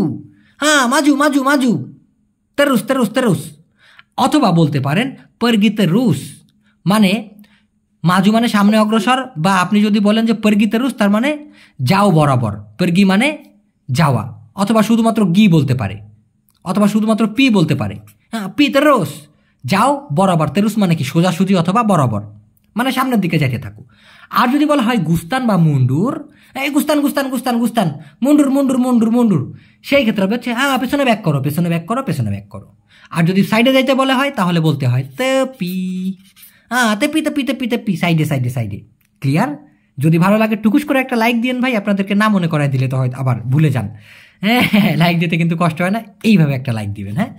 হ্যাঁ মাজু মাজু মাজু, তেরুস তেরুস তেরুস। অথবা বলতে পারেন পরগিতে রুস, মানে মাজু মানে সামনে অগ্রসর, বা আপনি যদি বলেন যে পরগিতে রুস তার মানে যাও বরাবর, পরগি মানে যাওয়া, অথবা শুধুমাত্র গি বলতে পারে, অথবা শুধুমাত্র পি বলতে পারে। হ্যাঁ পি তেরুস, যাও বরাবর, তেরুস মানে কি সোজাসুজি অথবা বরাবর, মানে সামনের দিকে যেতে থাকো। আর যদি বলা হয় গুস্তান বা মুন্ডুর, এই গুস্তান গুস্তান গুস্তান গুস্তান, মুন্ডুর মুন্ডুর মুন্ডুর মুন্ডুর, সেই ক্ষেত্রে হচ্ছে হ্যাঁ পেছনে ব্যাক করো পেছনে ব্যাক করো পেছনে ব্যাক করো। আর যদি সাইডে যাইতে বলে হয় তাহলে বলতে হয় তেপি, হ্যাঁ তেপি তেপি তেপি তেপি, সাইডে সাইডে সাইডে। ক্লিয়ার? যদি ভালো লাগে টুকুস করে একটা লাইক দিন ভাই, আপনাদেরকে না মনে করাই দিলে তো হয়তো আবার ভুলে যান। হ্যাঁ লাইক দিতে কিন্তু কষ্ট হয় না, এইভাবে একটা লাইক দিবেন। হ্যাঁ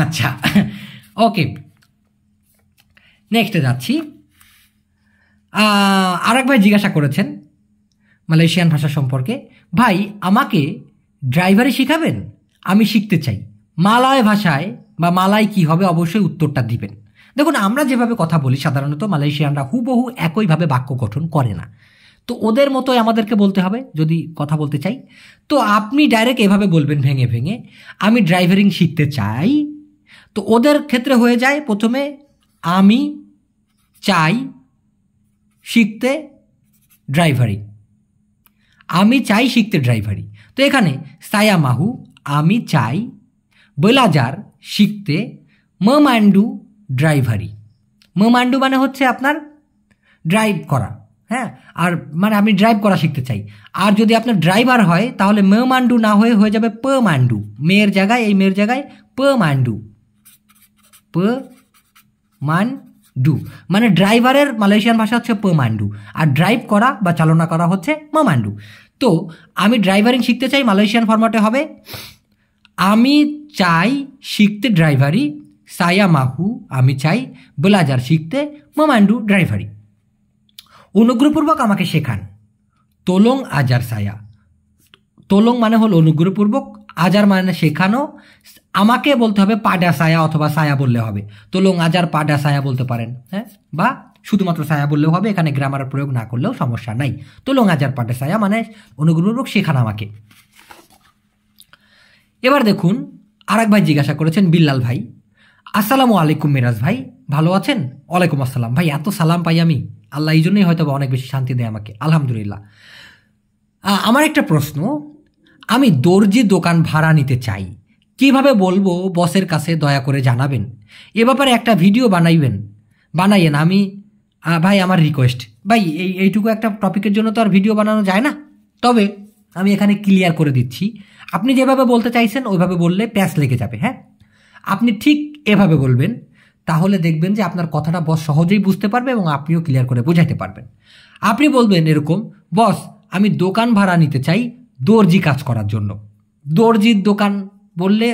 আচ্ছা ওকে, নেক্সটে যাচ্ছি। আরেক ভাই জিজ্ঞাসা করেছেন মালয়েশিয়ান ভাষা সম্পর্কে, ভাই আমাকে ড্রাইভারি শিখাবেন, আমি শিখতে চাই, মালয় ভাষায় বা মালয় কি হবে অবশ্যই উত্তরটা দিবেন। দেখুন আমরা যেভাবে কথা বলি সাধারণত মালয়েশিয়ানরা হুবহু একইভাবে বাক্য গঠন করে না, তো ওদের মতোই আমাদেরকে বলতে হবে যদি কথা বলতে চাই। তো আপনি ডাইরেক্ট এভাবে বলবেন ভেঙে ভেঙে, আমি ড্রাইভারিং শিখতে চাই। তো ওদের ক্ষেত্রে হয়ে যায় প্রথমে আমি চাই শিখতে ড্রাইভারি, আমি চাই শিখতে ড্রাইভারি। তো এখানে সায়া মাহু আমি চাই, বেলাজার শিখতে, মান্ডু ড্রাইভারি। মান্ডু মানে হচ্ছে আপনার ড্রাইভ করা, হ্যাঁ, আর মানে আমি ড্রাইভ করা শিখতে চাই। আর যদি আপনার ড্রাইভার হয় তাহলে মান্ডু না হয়ে যাবে মান্ডু, মেয়ের জায়গায়, এই মেয়ের জায়গায় মান্ডু, মান্ডু মানে ড্রাইভারের মালয়েশিয়ান ভাষা হচ্ছে মান্ডু, আর ড্রাইভ করা বা চালনা করা হচ্ছে মান্ডু। তো আমি ড্রাইভারিং শিখতে চাই মালয়েশিয়ান ফরম্যাটে হবে আমি চাই শিখতে ড্রাইভারি, সায়া মাহু আমি চাই, বেলাজার শিখতে, মান্ডু ড্রাইভারি। অনুগ্রহপূর্বক আমাকে শেখান, তোলং আজার সায়া। তোলং মানে হলো অনুগ্রহপূর্বক, আজার মানে শেখানো, আমাকে বলতে হবে পাডা সায়া অথবা সায়া বললে হবে, তোলং আজার পাডা সায়া বলতে পারেন, হ্যাঁ, বা শুধুমাত্র সায়া বললেও হবে, এখানে গ্রামারের প্রয়োগ না করলেও সমস্যা নাই। তোলং আজার পাডা সায়া মানে অনুগ্রহপূর্বক শেখান আমাকে। এবার দেখুন আরেক ভাই জিজ্ঞাসা করেছেন, বিল্লাল ভাই, আসসালামু আলাইকুম মিরাজ ভাই, ভালো আছেন? ওয়ালাইকুম আসসালাম। ভাই এত সালাম পাই আমি, আল্লাহ এই জন্যই হয়তো অনেক বেশি শান্তি দেয় আমাকে, আলহামদুলিল্লাহ। আমার একটা প্রশ্ন, আমি দর্জি দোকান ভাড়া নিতে চাই, কিভাবে বলবো বসের কাছে দয়া করে জানাবেন, এ ব্যাপারে একটা ভিডিও বানাইয়েন। আমি ভাই আমার রিকোয়েস্ট ভাই, এইটুকু একটা টপিকের জন্য তো আর ভিডিও বানানো যায় না, তবে আমি এখানে ক্লিয়ার করে দিচ্ছি, আপনি যেভাবে বলতে চাইছেন ওইভাবে বললে প্যাঁচ লেগে যাবে। হ্যাঁ আপনি ঠিক এভাবে বলবেন, তাহলে দেখবেন যে আপনার কথাটা বস সহজেই বুঝতে পারবে এবং আপনিও ক্লিয়ার করে বোঝাইতে পারবেন। আপনি বলবেন এরকম, বস আমি দোকান ভাড়া নিতে চাই দর্জি কাজ করার জন্য। দর্জির দোকান বললে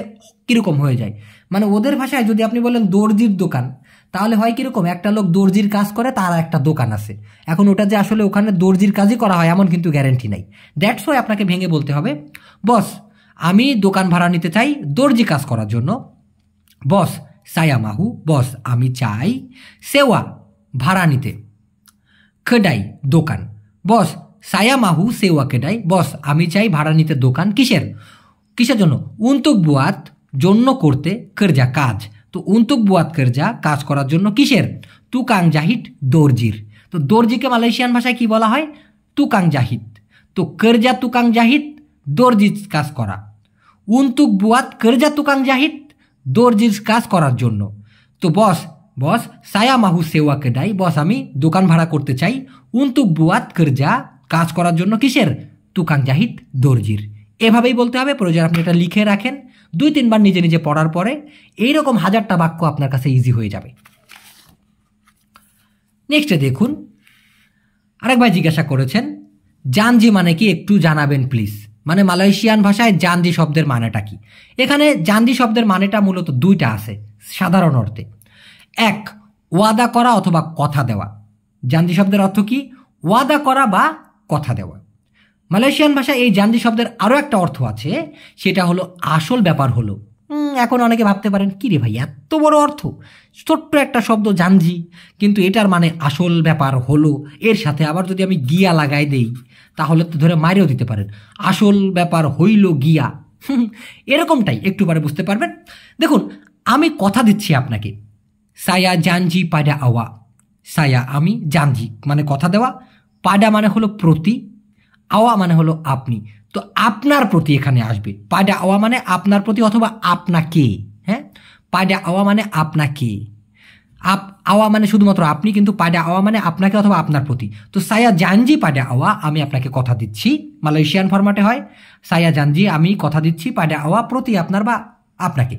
কীরকম হয়ে যায়, মানে ওদের ভাষায় যদি আপনি বলেন দর্জির দোকান, তাহলে হয় কীরকম, একটা লোক দর্জির কাজ করে, তার একটা দোকান আছে, এখন ওটা যে আসলে ওখানে দর্জির কাজই করা হয় এমন কিন্তু গ্যারেন্টি নাই। দ্যাটস ওয়াই আপনাকে ভেঙে বলতে হবে, বস আমি দোকান ভাড়া নিতে চাই দর্জি কাজ করার জন্য। বস সায়া মাহু, বস আমি চাই সেওয়া ভাড়া নিতে, খেডাই দোকান, বস সায়া মাহু সেওয়া কেডাই, বস আমি চাই ভাড়া নিতে দোকান। কিসের জন্য? উন্তুক বুয়াত জন্য করতে, কেরজা কাজ, তো উন্তুক বুয়াত কেরজা কাজ করার জন্য, কিসের? তুকাং জাহিদ দর্জির। তো দর্জিকে মালয়েশিয়ান ভাষায় কি বলা হয়? তুকাং জাহিদ। তো কেরজা তুকাং জাহিদ দর্জির কাজ করা, উন্তুক বুয়াত কেরজা তুকাং জাহিদ দর্জির কাজ করার জন্য। তো বস সায়া মাহু সেওয়া কেডাই, বস আমি দোকান ভাড়া করতে চাই উন্তুক বুয়াত কেরজা কাজ করার জন্য, কিসের? তুকাং জাহিদ দর্জির। এভাবেই বলতে হবে। প্রয়োজন আপনি এটা লিখে রাখেন, 2-3 বার নিজে নিজে পড়ার পরে এইরকম 1000টা বাক্য আপনার কাছে ইজি হয়ে যাবে। নেক্সটে দেখুন আরেক ভাই জিজ্ঞাসা করেছেন, জানজি মানে কি একটু জানাবেন প্লিজ, মানে মালয়েশিয়ান ভাষায় জানজি শব্দের মানেটা কি? এখানে জানজি শব্দের মানেটা মূলত 2টা আছে সাধারণ অর্থে। 1 ওয়াদা করা অথবা কথা দেওয়া। জানজি শব্দের অর্থ কি? ওয়াদা করা বা কথা দেওয়া। মালয়েশিয়ান ভাষায় এই জানজি শব্দের আরও একটা অর্থ আছে, সেটা হলো আসল ব্যাপার হলো এখন অনেকে ভাবতে পারেন কি রে ভাই এত বড় অর্থ, ছোট্ট একটা শব্দ জানজি, কিন্তু এটার মানে আসল ব্যাপার হলো এর সাথে আবার যদি আমি গিয়া লাগাই দেই তাহলে তো ধরে মাইরেও দিতে পারেন, আসল ব্যাপার হইল গিয়া। এরকমটাই একটু পরে বুঝতে পারবেন। দেখুন আমি কথা দিচ্ছি আপনাকে, সায়া জানজি পাডা আওয়া, সায়া আমি, জানজি মানে কথা দেওয়া, পাডা মানে হলো প্রতি, আওয়া মানে হলো আপনি, তো আপনার প্রতি এখানে আসবে। পাডা আওয়া মানে আপনার প্রতি অথবা আপনাকে, হ্যাঁ, পাডা আওয়া মানে আপনাকে, আওয়া মানে শুধুমাত্র আপনি, কিন্তু পাডা আওয়া মানে আপনাকে অথবা আপনার প্রতি। তো সায়া জানজি পাডা আওয়া, আমি আপনাকে কথা দিচ্ছি, মালয়েশিয়ান ফরম্যাটে হয় সায়া জানজি আমি কথা দিচ্ছি, পাডা আওয়া প্রতি আপনার বা আপনাকে।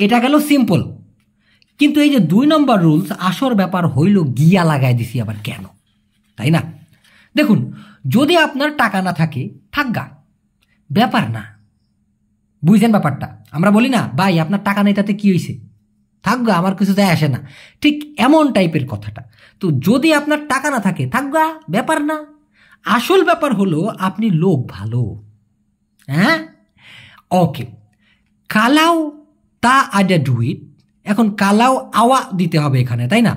এটা গেল সিম্পল। কিন্তু এই যে 2 নম্বর রুলস, আসল ব্যাপার হইল গিয়া লাগাই দিছি আবার কেন, তাই না? দেখুন যদি আপনার টাকা না থাকে থাকগা, ব্যাপার না, বুঝছেন ব্যাপারটা? আমরা বলি না ভাই আপনার টাকা নেই তাতে কি হয়েছে, থাকগা আমার কিছু যায় আসে না, ঠিক এমন টাইপের কথাটা। তো যদি আপনার টাকা না থাকে থাকগা, ব্যাপার না, আসল ব্যাপার হলো আপনি লোক ভালো। হ্যাঁ, ওকে, কালাও তা আডা ডুইট, এখন কালাও আওয়া দিতে হবে এখানে, তাই না?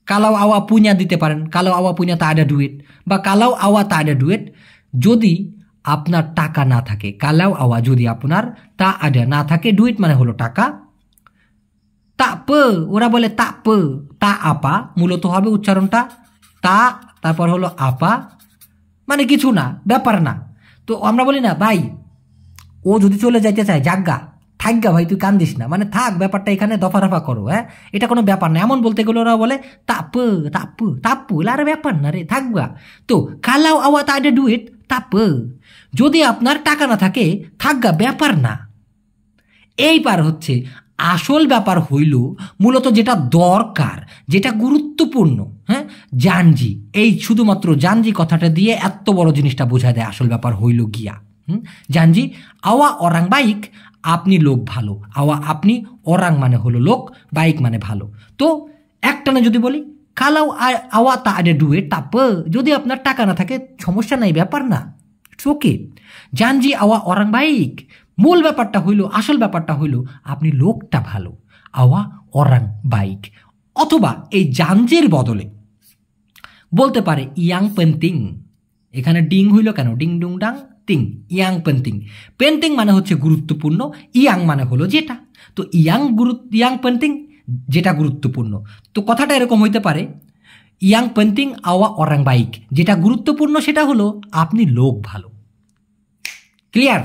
কালাও আওয়া পুña দিতে পারেন, কালাও আওয়া পুña তা আডা ডুইট, বা কালাও আওয়া তা আডা ডুইট যদি আপনার টাকা না থাকে, কালাও আওয়া যদি আপনার তা আডা না থাকে, ডুইট মানে হলো টাকা, তা পে ওরা বলে তা পে, তা আপা মূলত হবে উচ্চারণটা তা, তারপর হলো আপা মানে কিছু না, ব্যাপার না। তো আমরা বলি না ভাই ও যদি চলে যাইতে চায় জাগা, থাকগা ভাই তুই কান্দিস না, মানে থাক, ব্যাপারটা এখানে দফা রফা করো, হ্যাঁ এটা কোনো ব্যাপার না, এমন বলতে গেলে ওরা বলে তাপ তাপ তাপ, আরে ব্যাপার না রে থাকবা। তো কালাও আওয়া তা আডা ডুইট তাপ, যদি আপনার টাকা না থাকে থাকগা, ব্যাপার না। এইবার হচ্ছে আসল ব্যাপার হইল মূলত যেটা দরকার, যেটা গুরুত্বপূর্ণ, হ্যাঁ, জানজি, এই শুধুমাত্র জানজি কথাটা দিয়ে এত বড় জিনিসটা বোঝায় দেয়, আসল ব্যাপার হইল গিয়া। জানজি আওয়া অরাং বাইক, আপনি লোক ভালো, আওয়া আপনি, অরাং মানে হলো লোক, বাইক মানে ভালো। তো একটানে যদি বলি কালাও আওয়া তা আডে ডুয়ে তাপ, যদি আপনার টাকা না থাকে সমস্যা নাই, ব্যাপার না, ইটস ওকে। জানজি আওয়া অরাং বাইক, মূল ব্যাপারটা হইল, আসল ব্যাপারটা হইল আপনি লোকটা ভালো, আওয়া অরাং বাইক। অথবা এই জানজির বদলে বলতে পারে ইয়াং পেন্টিং, এখানে ডিং হইল কেন, ডিং ডুং ডাং তিং, ইয়াং পেন্টিং, পেন্টিং মানে হচ্ছে গুরুত্বপূর্ণ, ইয়াং মানে হলো যেটা, তো ইয়াং পেন্টিং যেটা গুরুত্বপূর্ণ। তো কথাটা এরকম হইতে পারে ইয়াং পেন্টিং আওয়া অরাং বাইক, যেটা গুরুত্বপূর্ণ সেটা হলো আপনি লোক ভালো। ক্লিয়ার?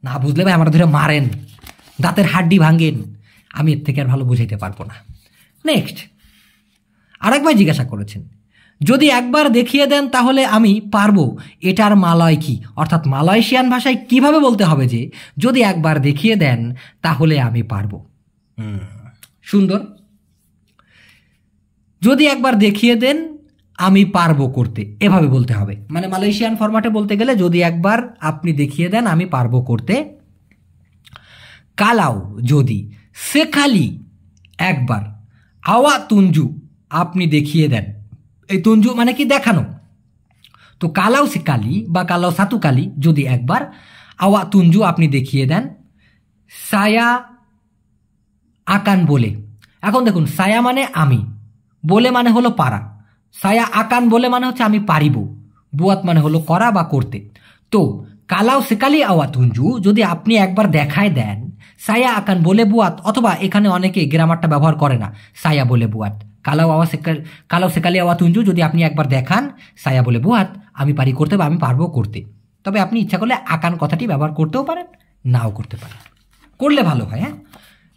না বুঝলে ভাই আমার ধরে মারেন, দাঁতের হাড্ডি ভাঙেন, আমি এর থেকে আর ভালো বুঝাইতে পারবো না। নেক্সট আরেক ভাই জিজ্ঞাসা করেছেন, যদি একবার দেখিয়ে দেন তাহলে আমি পারবো, এটার মালয় কি, অর্থাৎ মালয়েশিয়ান ভাষায় কিভাবে বলতে হবে যে যদি একবার দেখিয়ে দেন তাহলে আমি পারবো। সুন্দর, যদি একবার দেখিয়ে দেন আমি পারবো করতে, এভাবে বলতে হবে। মানে মালয়েশিয়ান ফরম্যাটে বলতে গেলে যদি একবার আপনি দেখিয়ে দেন আমি পারবো করতে, কালাও যদি, সেখালি একবার, আওয়া তুঞ্জু আপনি দেখিয়ে দেন, এই তুঞ্জু মানে কি দেখানো, তো কালাও সেকালি বা কালাও সাতুকালি যদি একবার, আওয়া তুঞ্জু আপনি দেখিয়ে দেন, সায়া আকান বলে। এখন দেখুন সায়া মানে আমি, বলে মানে হলো পারা, সায়া আকান বলে মানে হচ্ছে আমি পারিব, বুয়াত মানে হলো করা বা করতে। তো কালাও সেকালি আওয়া তুঞ্জু যদি আপনি একবার দেখায় দেন, সায়া আকান বলে বুয়াত, অথবা এখানে অনেকে গ্রামারটা ব্যবহার করে না, সায়া বলে বুয়াত, কালাও সেকালি আওয়া তুঞ্জু যদি আপনি একবার দেখান, সায়া বলে বুয়াত, আমি পারি করতে বা আমি পারবো করতে। তবে আপনি ইচ্ছা করলে আকান কথাটি ব্যবহার করতেও পারেন, নাও করতে পারেন, করলে ভালো হয়। হ্যাঁ,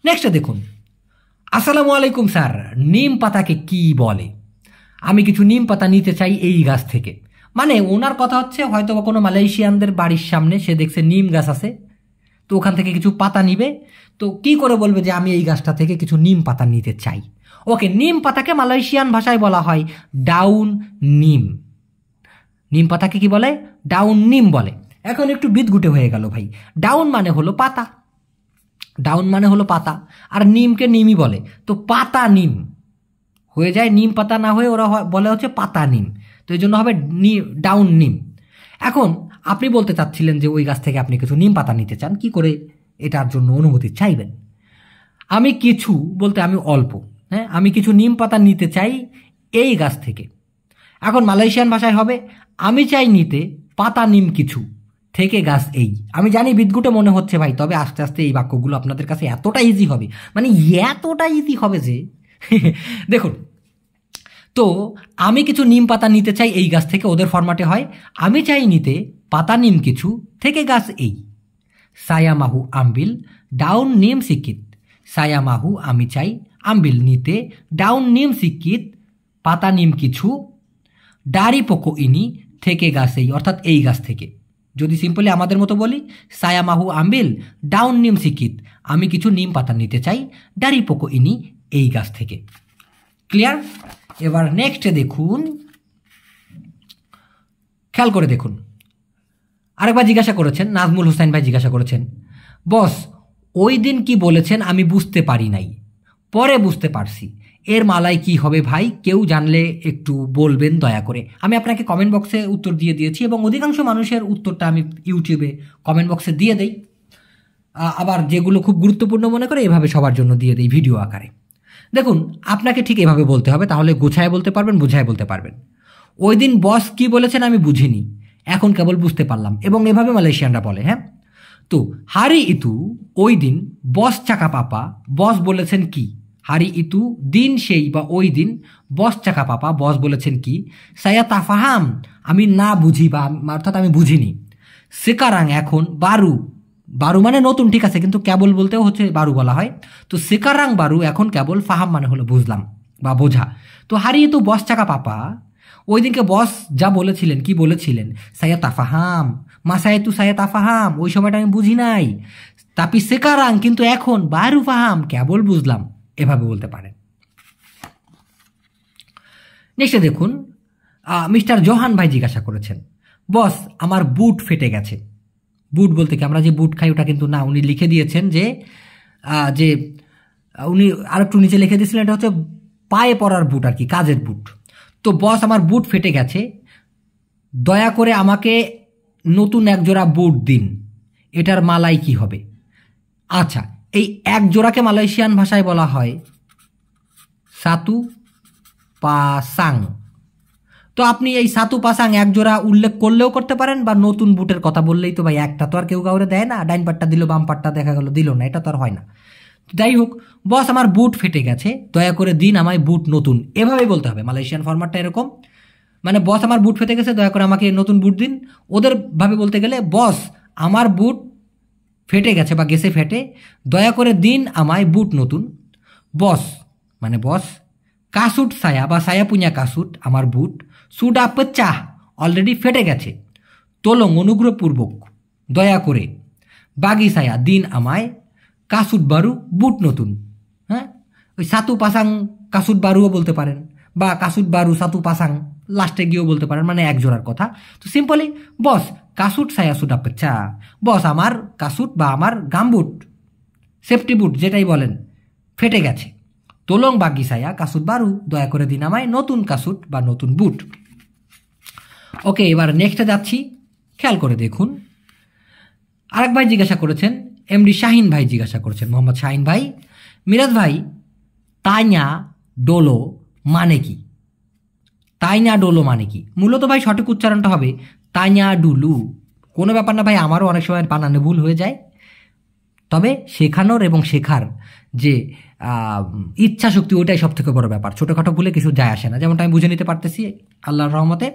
নেক্সটে দেখুন, আসসালামু আলাইকুম স্যার, নিম পাতাকে কি বলে? আমি কিছু নিম পাতা নিতে চাই এই গাছ থেকে। মানে ওনার কথা হচ্ছে হয়তো বা কোনো মালয়েশিয়ানদের বাড়ির সামনে সে দেখছে নিম গাছ আছে, তো ওখান থেকে কিছু পাতা নিবে, তো কি করে বলবে যে আমি এই গাছটা থেকে কিছু নিম পাতা নিতে চাই। ওকে, নিম পাতাকে মালয়েশিয়ান ভাষায় বলা হয় ডাউন নিম। নিম পাতাকে কি বলে? ডাউন নিম বলে। এখন একটু বিদঘুটে হয়ে গেল ভাই, ডাউন মানে হলো পাতা, ডাউন মানে হলো পাতা, আর নিমকে নিমই বলে, তো পাতা নিম হয়ে যায়, নিম পাতা না হয়ে ওরা বলে হচ্ছে পাতা নিম, তো এই জন্য হবে ডাউন নিম। এখন আপনি বলতে চাচ্ছিলেন যে ওই গাছ থেকে আপনি কিছু নিম পাতা নিতে চান, কি করে এটার জন্য অনুমতি চাইবেন? আমি কিছু বলতে আমি অল্প, হ্যাঁ, আমি কিছু নিম পাতা নিতে চাই এই গাছ থেকে। এখন মালয়েশিয়ান ভাষায় হবে আমি চাই নিতে পাতা নিম কিছু থেকে গাছ এই। আমি জানি বিদঘুটে মনে হচ্ছে ভাই, তবে আস্তে আস্তে এই বাক্যগুলো আপনাদের কাছে এতটা ইজি হবে, মানে এতটা ইজি হবে যে দেখুন, তো আমি কিছু নিম পাতা নিতে চাই এই গাছ থেকে, ওদের ফরম্যাটে হয় আমি চাই নিতে পাতা নিম কিছু থেকে গাছ এই। সায়া মাহু আমবিল ডাউন নিম সিকিত, সায়া মাহু আমি চাই, আমবিল নিতে, ডাউন নিম সিকিত পাতা নিম কিছু, ডারি পোকো ইনি থেকে গাছ এই, অর্থাৎ এই গাছ থেকে। যদি সিম্পলি আমাদের মতো বলি, সায়া মাহু আমবিল ডাউন নিম সিকিত, আমি কিছু নিম পাতা নিতে চাই ডারি পোকো ইনি এই গাছ থেকে। ক্লিয়ার? এবার নেক্সটে দেখুন, খেয়াল করে দেখুন, আরেকবার জিজ্ঞাসা করেছেন, নাজমুল হোসেন ভাই জিজ্ঞাসা করেছেন, বস ওই দিন কি বলেছেন আমি বুঝতে পারি নাই, পরে বুঝতে পারছি, এর মালায় কি হবে ভাই, কেউ জানলে একটু বলবেন দয়া করে। আমি আপনাকে কমেন্ট বক্সে উত্তর দিয়ে দিয়েছি এবং অধিকাংশ মানুষের উত্তরটা আমি ইউটিউবে কমেন্ট বক্সে দিয়ে দেই, আবার যেগুলো খুব গুরুত্বপূর্ণ মনে করে এভাবে সবার জন্য দিয়ে দেই ভিডিও আকারে। দেখুন, আপনাকে ঠিক এভাবে বলতে হবে, তাহলে গোছায় বলতে পারবেন, বুঝায় বলতে পারবেন। ওই দিন বস কি বলেছেন আমি বুঝিনি, এখন কেবল বুঝতে পারলাম, এবং এভাবে মালয়েশিয়ানরা বলে। হ্যাঁ, তো হারি ইতু ওই দিন বস চাকা পাপা বস বলেছেন কি, হারি ইতু দিন সেই বা ওই দিন, বস চাকা পাপা বস বলেছেন কি, সায়া তাফাহাম আমি না বুঝি বা অর্থাৎ আমি বুঝিনি, সেকারাং এখন বারু, বারু মানে নতুন, ঠিক আছে, কিন্তু কেবল বলতেও হচ্ছে বারু বলা হয়, তো সেকারাং বারু এখন কেবল, ফাহাম মানে হলো বুঝলাম বা বোঝা। তো হারিয়ে তো বস চাকা পাপা ওই দিনকে বস যা বলেছিলেন, কি বলেছিলেন, সায়া তাফাহাম মাসায় তু সায়া তাফাহাম, ওই সময়টা আমি বুঝি নাই, তাপি সেকারাং কিন্তু এখন, বারু ফাহাম কেবল বুঝলাম, এভাবে বলতে পারেন। নেক্সটে দেখুন, মিস্টার জোহান ভাই জিজ্ঞাসা করেছেন, বস আমার বুট ফেটে গেছে। বুট বলতে কি আমরা যে বুট খাই ওটা কিন্তু না, উনি লিখে দিয়েছেন যে যে উনি আর একটু নিচে লিখে দিয়েছিলেন এটা হচ্ছে পায়ে পরার বুট আর কি, কাজের বুট। তো বস আমার বুট ফেটে গেছে, দয়া করে আমাকে নতুন এক জোড়া বুট দিন, এটার মালাই কি হবে? আচ্ছা, এই এক জোড়াকে মালয়েশিয়ান ভাষায় বলা হয় সাতু পাসাং। তো আপনি এই সাতু পাসাং এক জোড়া উল্লেখ করলেও করতে পারেন, বা নতুন বুটের কথা বললেই তো ভাই, একটা তো আর কেউ কাউরে দেয় না, ডাইন পাটটা দিল বাম পাটটা দেখা গেল দিল না, এটা তো আর হয় না। যাই হোক, বস আমার বুট ফেটে গেছে, দয়া করে দিন আমায় বুট নতুন, এভাবেই বলতে হবে। মালয়েশিয়ান ফরম্যাটটা এরকম, মানে বস আমার বুট ফেটে গেছে, দয়া করে আমাকে নতুন বুট দিন। ওদের ভাবে বলতে গেলে, বস আমার বুট ফেটে গেছে বা গেছে ফেটে, দয়া করে দিন আমায় বুট নতুন। বস মানে বস, কাসুট সায়া বা সায়া পুঞ্জা কাসুট আমার বুট, সুডা পেচ্চাহ অলরেডি ফেটে গেছে, তোলং অনুগ্রহপূর্বক দয়া করে, বাগি সায়া দিন আমায়, কাসুট বারু বুট নতুন। হ্যাঁ, ওই সাতু পাসাং কাসুট বারুও বলতে পারেন, বা কাসুট বারু সাতু পাসাং লাস্টে গিয়েও বলতে পারেন, মানে এক জোড়ার কথা। তো সিম্পলি বস কাসুট সায়া সুডা পেচ্চা, বস আমার কাসুট বা আমার গামবুট, সেফটি বুট যেটাই বলেন, ফেটে গেছে, তোলং বাগি সায়া কাসুট বারু দয়া করে দিন আমায় নতুন কাসুট বা নতুন বুট। ওকে, এবার নেক্সটে যাচ্ছি, খেয়াল করে দেখুন। আরেক ভাই জিজ্ঞাসা করেছেন, এমডি শাহিন ভাই জিজ্ঞাসা করেছেন, মোহাম্মদ শাহিন ভাই, মিরাজ ভাই তাইনা ডোলো মানে কি? তাইনা ডোলো মানে কি? মূলত ভাই সঠিক উচ্চারণটা হবে তাইনা ডুলু। কোনো ব্যাপার না ভাই, আমারও অনেক সময় বানানে ভুল হয়ে যায়, তবে শেখানোর এবং শেখার যে ইচ্ছা শক্তি ওইটাই সব থেকে বড় ব্যাপার। ছোটোখাটো ভুলে কিছু যায় আসে না, যেমনটা আমি বুঝে নিতে পারতেছি আল্লাহর রহমতে।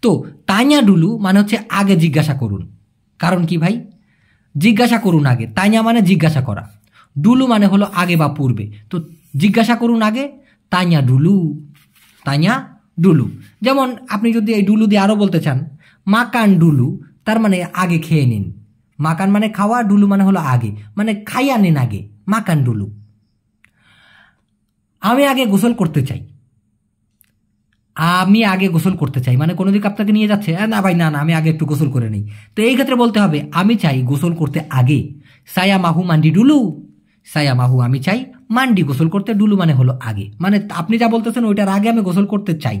তো তাইনা ডুলু মানে হচ্ছে আগে জিজ্ঞাসা করুন। কারণ কি ভাই, জিজ্ঞাসা করুন আগে, তাইনা মানে জিজ্ঞাসা করা, ডুলু মানে হলো আগে বা পূর্বে। তো জিজ্ঞাসা করুন আগে, তাইনা ডুলু, তাইনা ডুলু। যেমন আপনি যদি এই ডুলু দিয়ে আরও বলতে চান, মাকান ডুলু, তার মানে আগে খেয়ে নিন। মাকান মানে খাওয়া, ডুলু মানে হলো আগে, মানে খাইয়া নিন আগে, মাকান ডুলু। আমি আগে গোসল করতে চাই, আমি আগে গোসল করতে চাই মানে কোনো দিকে আপনাকে নিয়ে যাচ্ছে, না ভাই না না আমি আগে একটু গোসল করে নিই। তো এই ক্ষেত্রে বলতে হবে আমি চাই গোসল করতে আগে, সায়া মাহু মান্ডি ডুলু, সায়া মাহু আমি চাই, মান্ডি গোসল করতে, ডুলু মানে হলো আগে, মানে আপনি যা বলতেছেন ওইটার আগে আমি গোসল করতে চাই,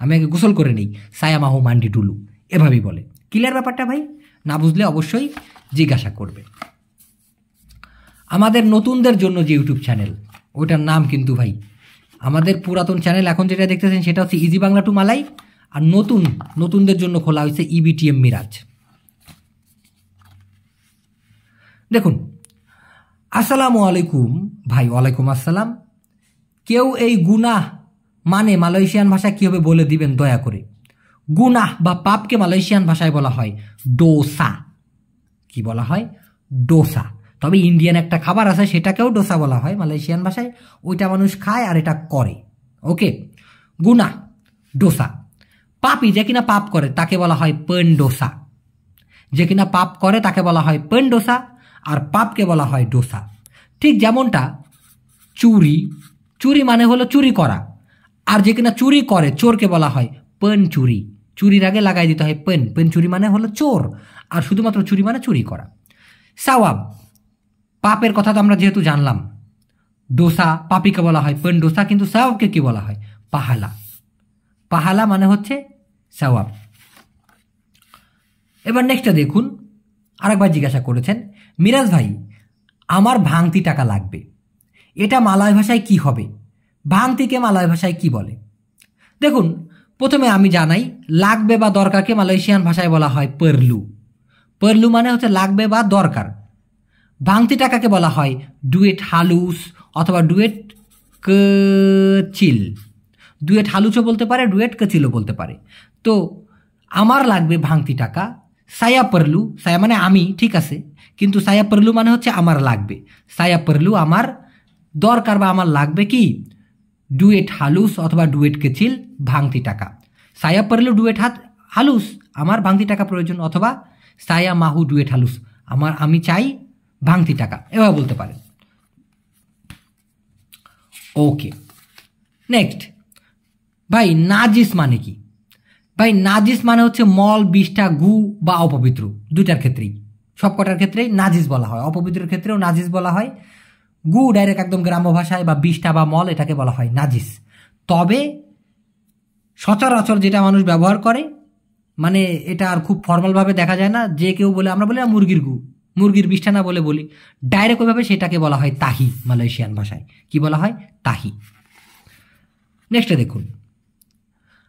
আমি আগে গোসল করে নিই, সায়া মাহু মান্ডি ডুলু, এভাবেই বলে। ক্লিয়ার ব্যাপারটা ভাই? না বুঝলে অবশ্যই জিজ্ঞাসা করবে। আমাদের নতুনদের জন্য যে ইউটিউব চ্যানেল, ওইটার নাম কিন্তু ভাই, আমাদের পুরাতন চ্যানেল এখন যেটা দেখতেছেন সেটা হচ্ছে ইজি বাংলা টু মালাই, আর নতুনদের জন্য খোলা হয়েছে ইবিটিএম মিরাজ। দেখুন, আসসালামু আলাইকুম ভাই। ওয়ালাইকুম আসসালাম। কেউ এই গুনাহ মানে মালয়েশিয়ান ভাষায় কীভাবে বলে দিবেন দয়া করে? গুনাহ বা পাপকে মালয়েশিয়ান ভাষায় বলা হয় ডোসা। কি বলা হয়? ডোসা। তবে ইন্ডিয়ান একটা খাবার আছে সেটাকেও ডোসা বলা হয় মালয়েশিয়ান ভাষায়, ওইটা মানুষ খায় আর এটা করে। ওকে, গুনাহ ডোসা। পাপি যে কিনা পাপ করে তাকে বলা হয় পেনডোসা। যে কিনা পাপ করে তাকে বলা হয় পেনডোসা, আর পাপকে বলা হয় ডোসা। ঠিক যেমনটা চুরি মানে হলো চুরি করা, আর যে কিনা চুরি করে চোরকে বলা হয় পেন চুরি। চুরির আগে লাগাই দিতে হয় পেন চুরি মানে হলো চোর, আর শুধুমাত্র চুরি মানে চুরি করা। সাওয়াব, পাপের কথা তো আমরা যেহেতু জানলাম, ডোসা পাপিকে বলা হয় পেন ডোসা, কিন্তু সাওয়াবকে কি বলা হয়? পাহালা। পাহালা মানে হচ্ছে সাওয়াব। এবার নেক্সটটা দেখুন, আরেকবার জিজ্ঞাসা করেছেন, মিরাজ ভাই আমার ভাঙতি টাকা লাগবে, এটা মালয় ভাষায় কি হবে? ভাঙতিকে মালয় ভাষায় কি বলে? দেখুন, প্রথমে আমি জানাই, লাগবে বা দরকারকে মালয়েশিয়ান ভাষায় বলা হয় পারলু। পারলু মানে হচ্ছে লাগবে বা দরকার। ভাঙতি টাকাকে বলা হয় ডুয়েট হালুস অথবা ডুয়েট কচিল। ডুয়েট হালুসও বলতে পারে, ডুয়েট কচিলও বলতে পারে। তো আমার লাগবে ভাঙতি টাকা, সায়া পারলু। সায়া মানে আমি, ঠিক আছে, কিন্তু সায়া পারলু মানে হচ্ছে আমার লাগবে। সায়া পারলু আমার দরকার বা আমার লাগবে কি? ডুয়েট হালুস অথবা ডুয়েট কচিল, ভাঙতি টাকা। সায়া পারলু ডুয়েট হালুস, আমার ভাঙতি টাকা প্রয়োজন, অথবা সায়া মাহু ডুয়েট হালুস, আমি চাই ভাঙতি টাকা, এভাবে বলতে পারেন। ওকে, নেক্সট ভাই, নাজিস মানে কি? ভাই নাজিস মানে হচ্ছে মল, বিষ্ঠা, গু বা অপবিত্র, দুইটার ক্ষেত্রেই, সবকটার ক্ষেত্রেই নাজিস বলা হয়। অপবিত্রের ক্ষেত্রেও নাজিস বলা হয়। গু ডাইরেক্ট একদম গ্রাম্য ভাষায়, বা বিষ্ঠা বা মল, এটাকে বলা হয় নাজিস। তবে সচরাচর যেটা মানুষ ব্যবহার করে, মানে এটা আর খুব ফর্মালভাবে দেখা যায় না, যে কেউ বলে, আমরা বলি মুরগির গু, মুরগির বিষ্ঠা না বলে বলি ডাইরেক্ট ওইভাবে, সেটাকে বলা হয় তাহি মালয়েশিয়ান ভাষায়। কি বলা হয়? তাহি। নেক্সটে দেখুন,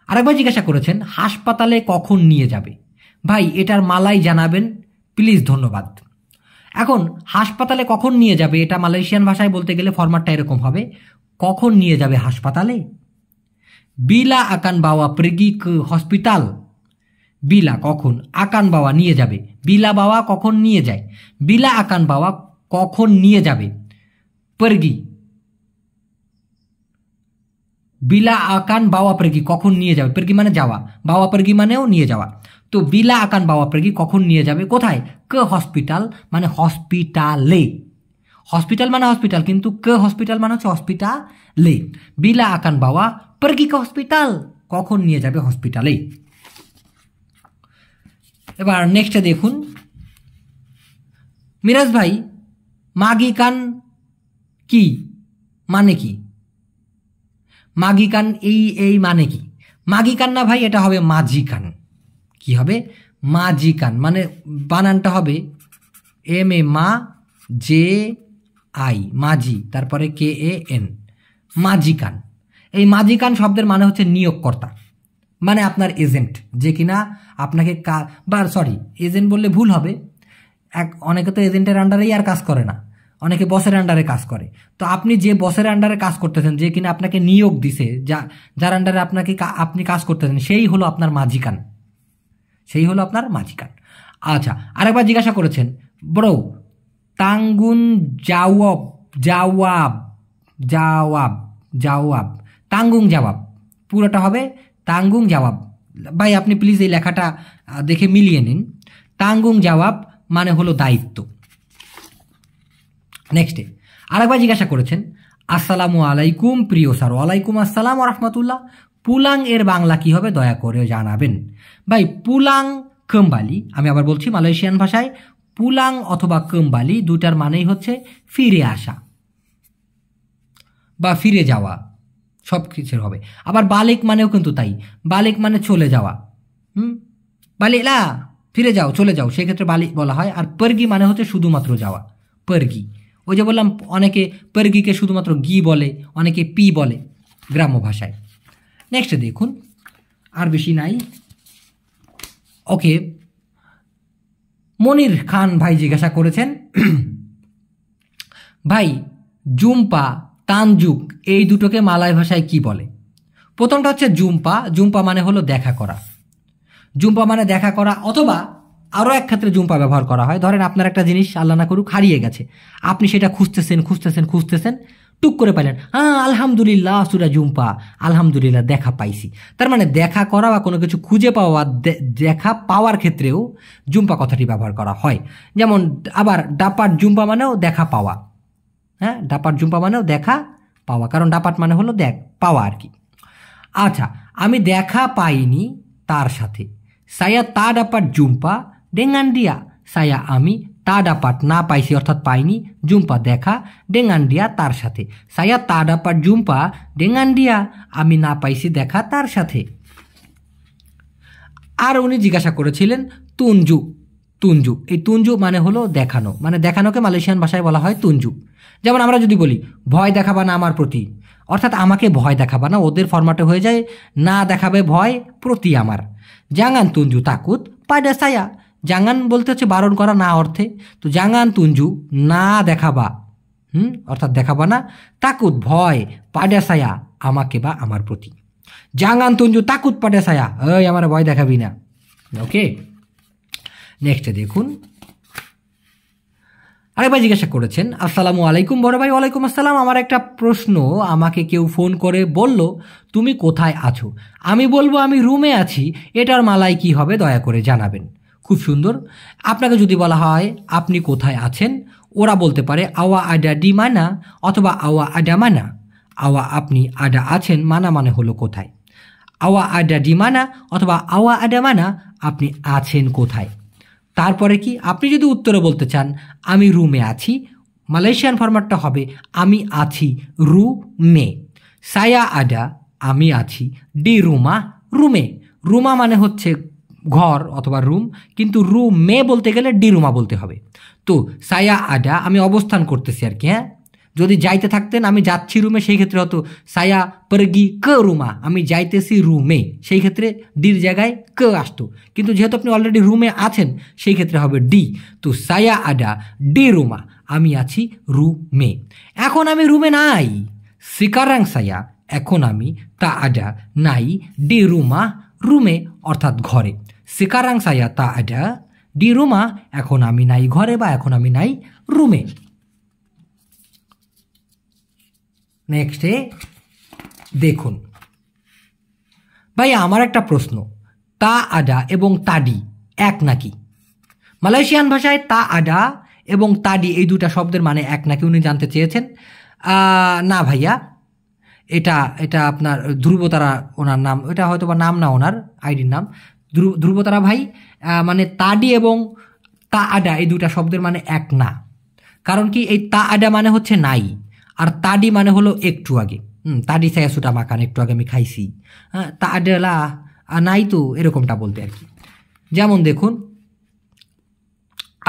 আরেকবার জিজ্ঞাসা করেছেন হাসপাতালে কখন নিয়ে যাবে। ভাই এটার মালাই জানাবেন প্লিজ, ধন্যবাদ। এখন হাসপাতালে কখন নিয়ে যাবে, এটা মালয়েশিয়ান ভাষায় বলতে গেলে ফরম্যাটটা এরকম হবে, কখন নিয়ে যাবে হাসপাতালে? বিলা আকান বাওয়া প্রেগি হসপিটাল। বিলা কখন, আকান বাওয়া নিয়ে যাবে। বিলা বাওয়া কখন নিয়ে যায়, বিলা আকান বাওয়া কখন নিয়ে যাবে। পেরগি, বিলা আকান বাওয়া পেরগি কখন নিয়ে যাবে। পেরগি মানে যাওয়া, বাওয়া পেরগি মানেও নিয়ে যাওয়া। তো বিলা আকান বাওয়া পেরগি কখন নিয়ে যাবে, কোথায়? কে হসপিটাল মানে হসপিটালে। হসপিটাল মানে হসপিটাল, কিন্তু কে হসপিটাল মানে হচ্ছে হসপিটালে। বিলা আকান বাওয়া পেরগি কে হসপিটাল, কখন নিয়ে যাবে হসপিটালে। এবার নেক্সটে দেখুন, মিরাজ ভাই মাগি কান কি মানে কি? মাগি কান এই মানে কি? মাগি কান না ভাই, এটা হবে মাঝি কান। কি হবে? মাঝি কান, মানে বানানটা হবে MA মাঝি, তারপরে KAN, মাঝি কান। এই মাঝি কান শব্দের মানে হচ্ছে নিয়োগকর্তা, মানে আপনার এজেন্ট, যে কিনা আপনাকে এজেন্ট বললে ভুল হবে। অনেকে তো এজেন্টের আন্ডারেই আর কাজ করে না, অনেকে বসের আন্ডারে কাজ করে। তো আপনি যে বসের আন্ডারে কাজ করতেছেন, যে কিনা আপনাকে নিয়োগ দিছে, যার আন্ডারে আপনি কাজ করতেছেন, সেই হলো আপনার মাঝিকান, সেই হলো আপনার মাঝিকান। আচ্ছা, আরেকবার জিজ্ঞাসা করেছেন, ব্রো তাঙ্গুন জাওয়াব তাঙ্গুং জবাব, পুরোটা হবে তাঙ্গুং জবাব। ভাই আপনি প্লিজ এই লেখাটা দেখে মিলিয়ে নিন। তাঙ্গুং জবাব মানে হলো দায়িত্ব। নেক্সটে আরেকবার জিজ্ঞাসা করেছেন, আসসালামু আলাইকুম প্রিয় স্যার। ওয়ালাইকুম আসসালাম রহমতুল্লাহ। পুলাং এর বাংলা কি হবে দয়া করে জানাবেন। ভাই পুলাং কম্বালি, আমি আবার বলছি মালয়েশিয়ান ভাষায়, পুলাং অথবা কম্বালি দুটার মানেই হচ্ছে ফিরে আসা বা ফিরে যাওয়া, সব কিছুর হবে। আবার বালিক মানেও কিন্তু তাই, বালিক মানে চলে যাওয়া। বালিলা ফিরে যাও, চলে যাও, সেক্ষেত্রে বালি বলা হয়। আর পারগি মানে হচ্ছে শুধুমাত্র যাওয়া, পারগি। ওই যে বললাম অনেকে পারগিকে শুধুমাত্র গি বলে, অনেকে পি বলে গ্রাম্য ভাষায়। নেক্সট দেখুন, আর বেশি নাই। ওকে, মনির খান ভাই জিজ্ঞাসা করেছেন, ভাই জুম্পা তানজুক এই দুটোকে মালয় ভাষায় কি বলে? প্রথমটা হচ্ছে জুম্পা। জুম্পা মানে হলো দেখা করা, জুম্পা মানে দেখা করা, অথবা আরও এক ক্ষেত্রে জুম্পা ব্যবহার করা হয়। ধরেন আপনার একটা জিনিস আল্লাহ না করুক হারিয়ে গেছে, আপনি সেটা খুঁজতেছেন খুঁজতেছেন খুঁজতেছেন, টুক করে পাইলেন, হ্যাঁ আলহামদুলিল্লাহ সুরা জুম্পা, আলহামদুলিল্লাহ দেখা পাইছি। তার মানে দেখা করা বা কোনো কিছু খুঁজে পাওয়া, দেখা পাওয়ার ক্ষেত্রেও জুম্পা কথাটি ব্যবহার করা হয়। যেমন আবার ডাপাট জুম্পা মানেও দেখা পাওয়া, হ্যাঁ ডাপাট জুম্পা মানেও দেখা পাওয়া, কারণ ডাপাট মানে হলো পাওয়া আর কি। আচ্ছা, আমি দেখা পাইনি তার সাথে, saya tak dapat jumpa dengan dia. saya আমি tak dapat না পাইছি অর্থাৎ পাইনি, জুম্পা দেখা, dengan dia তার সাথে, saya tak dapat jumpa dengan dia আমি না পাইছি দেখা তার সাথে। আর উনি জিজ্ঞাসা করেছিলেন তুনজু, তুনজু, এই তুনজু মানে হলো দেখানো, মানে দেখানোকে মালয়েশিয়ান ভাষায় বলা হয় তুনজু। যেমন আমরা যদি বলি ভয় দেখাবা না আমার প্রতি, অর্থাৎ আমাকে ভয় দেখাবা না, ওদের ফরম্যাটে হয়ে যায় না দেখাবে ভয় প্রতি আমার। জাঙ্গান তুনজু তাকুত pada saya, জাঙ্গান বলতে হচ্ছে বারণ করা না অর্থে, তো জাঙ্গান তুনজু না দেখাবা, অর্থাৎ দেখাবা না, তাকুত ভয়, pada saya আমাকে বা আমার প্রতি। জাঙ্গান তুনজু তাকুত pada saya, এই আমার ভয় দেখাবি না। ওকে, নেক্সট দেখুন, আরেকবার জিজ্ঞাসা করেছেন, আসসালামু আলাইকুম বড় ভাই। ওয়ালাইকুম আসসালাম। আমার একটা প্রশ্ন, আমাকে কেউ ফোন করে বলল তুমি কোথায় আছো, আমি বলবো আমি রুমে আছি, এটার মালায় কি হবে দয়া করে জানাবেন। খুব সুন্দর। আপনাকে যদি বলা হয় আপনি কোথায় আছেন, ওরা বলতে পারে আওয়া আডা ডি মানা অথবা আওয়া আডা মানা। আওয়া আপনি, আডা আছেন, মানা মানে হলো কোথায়। আওয়া আডা ডি মানা অথবা আওয়া আডা মানা আপনি আছেন কোথায়। তারপরে কি, আপনি যদি উত্তরে বলতে চান আমি রুমে আছি, মালয়েশিয়ান ফরম্যাটটা হবে আমি আছি রুমে। সায়া আডা আমি আছি, ডি রুমা রুমে। রুমা মানে হচ্ছে ঘর অথবা রুম, কিন্তু রুমে বলতে গেলে ডি রুমা বলতে হবে। তো সায়া আডা আমি অবস্থান করতেছি আর কি। হ্যাঁ, যদি যাইতে থাকতেন আমি যাচ্ছি রুমে, সেই ক্ষেত্রে হতো সায়া পারগি কে রুমা, আমি যাইতেছি রুমে, সেই ক্ষেত্রে ডির জায়গায় কে আসতো। কিন্তু যেহেতু আপনি অলরেডি রুমে আছেন, সেই ক্ষেত্রে হবে ডি। তো সায়া আডা ডি রুমা, আমি আছি রুমে। এখন আমি রুমে নাই, সিকারাং সায়া, এখন আমি তা আডা নাই ডি রুমা রুমে, অর্থাৎ ঘরে। সিকারাং সায়া তা আডা ডি রুমা, এখন আমি নাই ঘরে বা এখন আমি নাই রুমে। নেক্সটে দেখুন, ভাই আমার একটা প্রশ্ন, তা আডা এবং তাডি এক নাকি? মালয়েশিয়ান ভাষায় তা আডা এবং তাডি এই দুটা শব্দের মানে এক নাকি উনি জানতে চেয়েছেন। না ভাইয়া, এটা আপনার ধ্রুবতারা ওনার নাম, এটা হয়তো বা নাম না ওনার আইডির নাম, ধ্রুবতারা ভাই। মানে তাডি এবং তা আডা এই দুটা শব্দের মানে এক না। কারণ কি, এই তা আডা মানে হচ্ছে নাই, আর তাডি মানে হলো একটু আগে। তাডি সায়া সুটা মাখান, একটু আগে আমি খাইছি। হ্যাঁ, তা আডা নাই তো, এরকমটা বলতে আর কি। যেমন দেখুন,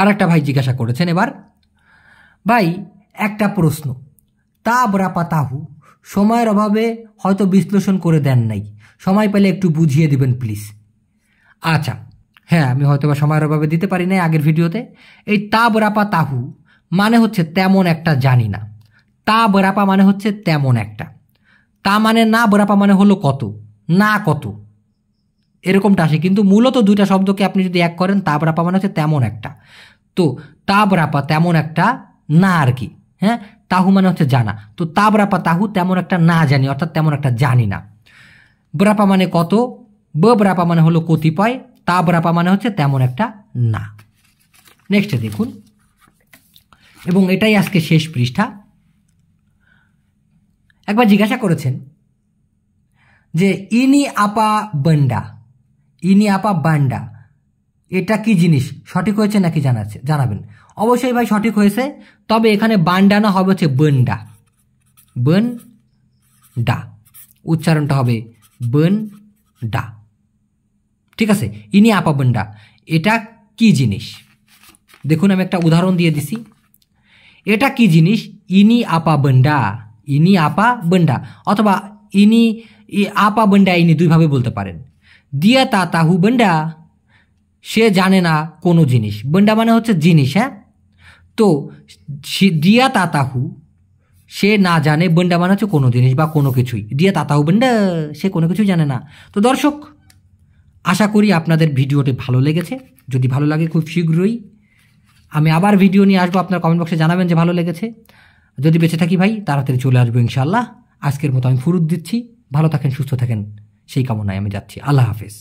আর একটা ভাই জিজ্ঞাসা করেছেন এবার, ভাই একটা প্রশ্ন, তা বরাপা তাহু সময়ের অভাবে হয়তো বিশ্লেষণ করে দেন নাই, সময় পেলে একটু বুঝিয়ে দিবেন প্লিজ। আচ্ছা, হ্যাঁ আমি হয়তো বা সময়ের অভাবে দিতে পারি নাই আগের ভিডিওতে। এই তা বরাপা তাহু মানে হচ্ছে তেমন একটা জানি না, তা বরাপা মানে হচ্ছে তেমন একটা, তা মানে না, বরাপা মানে হলো কত, না কত, এরকমটা আসে। কিন্তু মূলত দুইটা শব্দকে আপনি যদি এক করেন, তা বরাপা মানে হচ্ছে তেমন একটা। তো তা বরাপা তেমন একটা না আর কি। হ্যাঁ, তাহু মানে হচ্ছে জানা, তো তা বরাপা তাহু তেমন একটা না জানি, অর্থাৎ তেমন একটা জানি না। বরাপা মানে কত, বরাপা মানে হলো কতিপয়, তা বরাপা মানে হচ্ছে তেমন একটা না। নেক্সটে দেখুন, এবং এটাই আজকে শেষ পৃষ্ঠা। একবার জিজ্ঞাসা করেছেন যে ইনি আপা বান্ডা, ইনি আপা বান্ডা এটা কি জিনিস, সঠিক হয়েছে নাকি জানাবেন। অবশ্যই ভাই সঠিক হয়েছে, তবে এখানে বান্ডা না, হবে হচ্ছে বন্ডা, বন্ডা, উচ্চারণটা হবে বন্ডা। ঠিক আছে, ইনি আপা বন্ডা এটা কি জিনিস? দেখুন আমি একটা উদাহরণ দিয়ে দিছি। এটা কি জিনিস? ইনি আপা বন্ডা, ইনি আপা বন্ডা, অথবা ইনি আপা বন্ডা ইনি দুইভাবে বলতে পারেন। দিয়া তা তাহু বন্ডা, সে জানে না কোনো জিনিস। বন্ডা মানে হচ্ছে জিনিস, হ্যাঁ। তো দিয়া তা তাহু সে না জানে, বন্ডা মানে হচ্ছে কোনো জিনিস বা কোনো কিছুই। দিয়া তা তাহু বন্ডা সে কোনো কিছুই জানে না। তো দর্শক, আশা করি আপনাদের ভিডিওটি ভালো লেগেছে। যদি ভালো লাগে খুব শীঘ্রই আমি আবার ভিডিও নিয়ে আসবো, আপনার কমেন্ট বক্সে জানাবেন যে ভালো লেগেছে। যদি বেঁচে থাকি ভাই তাড়াতাড়ি চলে আসবো ইনশাআল্লাহ। আজকের মতো আমি ফুরুত দিচ্ছি। ভালো থাকেন, সুস্থ থাকেন, সেই কামনায় আমি যাচ্ছি। আল্লাহ হাফেজ।